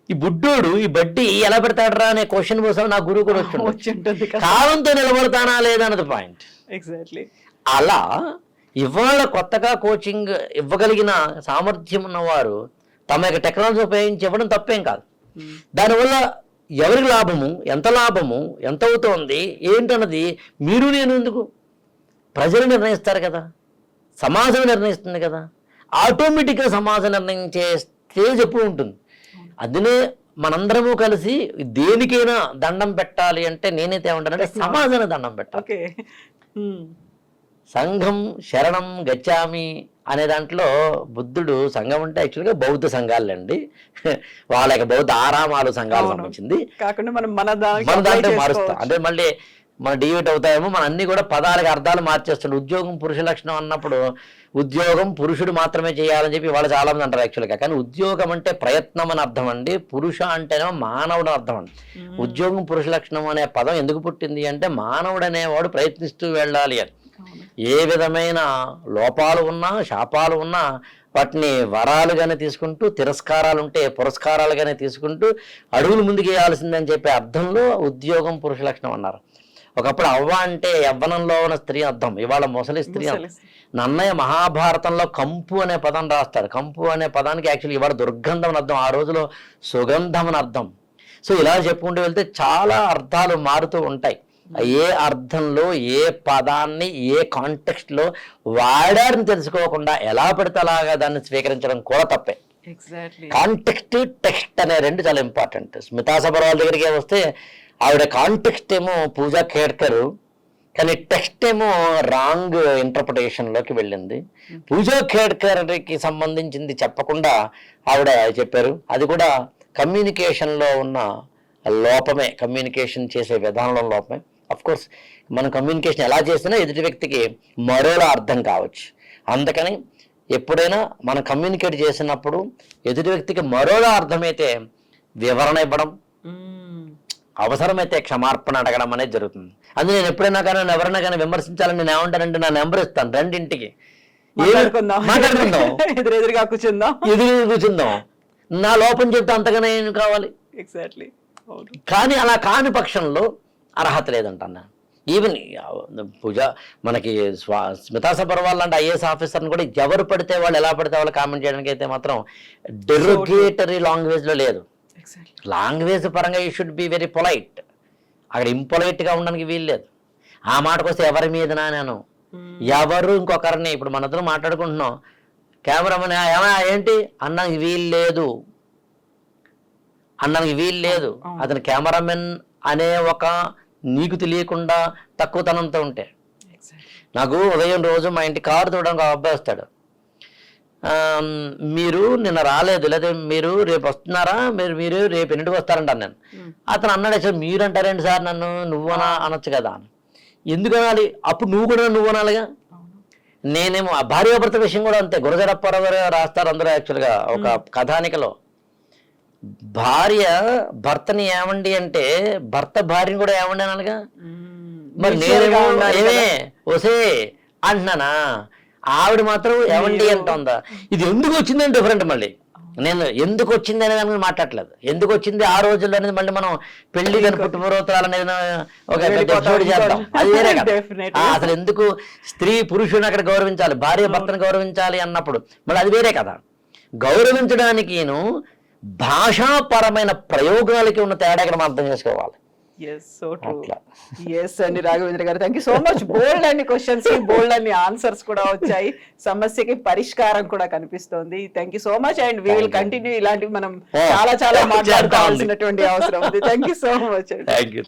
ఈ బుడ్డోడు ఈ బడ్డీ ఎలా పెడతాడరా అనే క్వశ్చన్ కోసం నా గురువు కూడా వచ్చింటుంది. కాలంతో నిలబడతానా లేదా అన్నది పాయింట్. ఎగ్జాక్ట్లీ. అలా ఇవాళ కొత్తగా కోచింగ్ ఇవ్వగలిగిన సామర్థ్యం ఉన్నవారు తమ యొక్క టెక్నాలజీ ఉపయోగించి ఇవ్వడం తప్పేం కాదు. దానివల్ల ఎవరికి లాభము, ఎంత అవుతోంది ఏంటన్నది మీరు నేను ఎందుకు, ప్రజలు నిర్ణయిస్తారు కదా, సమాజం నిర్ణయిస్తుంది కదా. ఆటోమేటిక్గా సమాజం నిర్ణయించే స్టేజ్ ఎప్పుడు ఉంటుంది. అదినే మనందరము కలిసి దేనికైనా దండం పెట్టాలి అంటే నేనైతే ఏమంటానంటే సమాజానికి దండం పెట్టాలి. సంఘం శరణం గచ్చామి అనే దాంట్లో బుద్ధుడు, సంఘం అంటే యాక్చువల్గా బౌద్ధ సంఘాలండి, వాళ్ళ యొక్క బౌద్ధ ఆరామాలు సంఘాలు సంబంధించింది. కాకుండా మన దాంట్లో మారుస్తాం అంటే మళ్ళీ మన డివేట్ అవుతాయేమో, మన అన్ని కూడా పదాలకు అర్థాలు మార్చేస్తుండే. ఉద్యోగం పురుష లక్షణం అన్నప్పుడు ఉద్యోగం పురుషుడు మాత్రమే చేయాలని చెప్పి వాళ్ళు చాలా మంది అంటారు యాక్చువల్గా. కానీ ఉద్యోగం అంటే ప్రయత్నం అని అర్థం అండి, పురుష అంటేనేమో మానవుడు అని అర్థం అండి. ఉద్యోగం పురుష లక్షణం అనే పదం ఎందుకు పుట్టింది అంటే, మానవుడు అనేవాడు ప్రయత్నిస్తూ వెళ్ళాలి అని. ఏ విధమైన లోపాలు ఉన్నా శాపాలు ఉన్నా వాటిని వరాలుగానే తీసుకుంటూ, తిరస్కారాలు ఉంటే పురస్కారాలుగానే తీసుకుంటూ అడుగులు ముందుకు వేయాల్సిందని చెప్పే అర్థంలో ఉద్యోగం పురుష లక్షణం అన్నారు. ఒకప్పుడు అవ్వ అంటే యవ్వనంలో ఉన్న స్త్రీ అర్థం, ఇవాళ ముసలి స్త్రీ అర్థం. నన్నయ్య మహాభారతంలో కంపు అనే పదం రాస్తాడు. కంపు అనే పదానికి యాక్చువల్లీ ఇవాళ దుర్గంధం అని అర్థం, ఆ రోజులో సుగంధం అని అర్థం. సో ఇలా చెప్పుకుంటూ వెళ్తే చాలా అర్థాలు మారుతూ ఉంటాయి. ఏ అర్థంలో ఏ పదాన్ని ఏ కాంటెక్స్ట్లో వాడారని తెలుసుకోకుండా ఎలా పడితే అలాగా దాన్ని స్వీకరించడం కూడా తప్పే. కాంటెక్స్ట్ టెక్స్ట్ అనే రెండు చాలా ఇంపార్టెంట్. స్మితా సబర్వాల్ దగ్గరికి వస్తే ఆవిడ కాంటెక్స్ట్ ఏమో పూజా ఖేడ్కర్, కానీ టెక్స్ట్ ఏమో రాంగ్ ఇంటర్ప్రిటేషన్లోకి వెళ్ళింది. పూజా ఖేడ్కర్కి సంబంధించింది చెప్పకుండా ఆవిడ చెప్పారు. అది కూడా కమ్యూనికేషన్లో ఉన్న లోపమే, కమ్యూనికేషన్ చేసే విధానంలో లోపమే. అఫ్కోర్స్ మనం కమ్యూనికేషన్ ఎలా చేసినా ఎదుటి వ్యక్తికి మరోలా అర్థం కావచ్చు. అందుకని ఎప్పుడైనా మనం కమ్యూనికేట్ చేసినప్పుడు ఎదుటి వ్యక్తికి మరోలా అర్థమైతే వివరణ ఇవ్వడం, అవసరమైతే క్షమార్పణ అడగడం అనేది జరుగుతుంది. అందుకే నేను ఎప్పుడైనా కానీ ఎవరైనా కానీ విమర్శించాలని నేను ఏమంటానంటే, నా నెంబర్ ఇస్తాను, రెండింటికి మాట్లాడుకుందాం, ఎదురుగా కూర్చుందాం, నా లోపం చెప్తే అంతగానే ఏం కావాలి. ఎగ్జాక్ట్లీ. కానీ అలా కాని పక్షంలో అర్హత లేదంటన్నా. ఈవెన్ పూజ మనకి స్మితా సబర్వాల్ లాంటి ఐఏఎస్ ఆఫీసర్ని కూడా ఎవరు పడితే వాళ్ళు ఎలా పడితే వాళ్ళు కామెంట్ చేయడానికి అయితే మాత్రం డెరోగేటరీ లాంగ్వేజ్లో లేదు. లాంగ్వేజ్ పరంగా you should be very polite. అక్కడ ఇంపొలైట్గా ఉండడానికి వీలు లేదు. ఆ మాటకు వస్తే ఎవరి మీదనా నేను ఎవరు ఇంకొకరిని, ఇప్పుడు మన ఇద్దరు మాట్లాడుకుంటున్నాం, కెమెరామెన్ ఏంటి అన్నానికి వీలు లేదు, అతను కెమెరామెన్ అనే ఒక నీకు తెలియకుండా తక్కువతనంతో ఉంటే. నాకు ఉదయం రోజు మా ఇంటి కారు చూడడానికి అబ్బాయి వస్తాడు, మీరు నిన్న రాలేదు, లేదా మీరు రేపు వస్తున్నారా, మీరు రేపు ఎన్నింటికి వస్తారంటాను నేను. అతను అన్నాడు, సార్ మీరు అంటారేంటి సార్ నన్ను, నువ్వనా అనొచ్చు కదా అని. ఎందుకు అనాలి? అప్పుడు నువ్వు కూడా నువ్వు అనాలిగా. నేనేమో భార్యాభర్త విషయం కూడా అంతే. గురజాడప్పారావు గారు రాస్తారు అందరూ యాక్చువల్గా ఒక కథానికలో, భార్య భర్తని ఏమండి అంటే భర్త భార్యని కూడా ఏమండి అనాలిగా. మరి నేనేమో ఏమే వసే అంటున్నానా, ఆవిడ మాత్రం ఏమండి అంటుందా. ఇది ఎందుకు వచ్చిందని డిఫరెంట్. మళ్ళీ నేను ఎందుకు వచ్చింది అనేది దాని మాట్లాడలేదు. ఎందుకు వచ్చింది ఆ రోజుల్లో అనేది మళ్ళీ మనం పెళ్లి కానీ పుట్టుపూర్వోత్తరాలు అనేది ఒక ఎపిసోడ్ చేద్దాం, అది వేరే కదా. అసలు ఎందుకు స్త్రీ పురుషుని అక్కడ గౌరవించాలి, భార్య భర్తను గౌరవించాలి అన్నప్పుడు మళ్ళీ అది వేరే కదా. గౌరవించడానికి భాషాపరమైన ప్రయోగాలకి ఉన్న తేడా ఇక్కడ మనం అర్థం చేసుకోవాలి. అండి రాఘవేంద్ర గారు, థ్యాంక్ యూ సో మచ్. బోల్డ్ అన్ని క్వశ్చన్స్ కి బోల్డ్ అన్ని ఆన్సర్స్ కూడా వచ్చాయి, సమస్యకి పరిష్కారం కూడా కనిపిస్తోంది. Thank you so much. And we will continue ఇలాంటివి మనం చాలా మాట్లాడుకోవాల్సినటువంటి అవసరం ఉంది. Thank you so much. Thank you.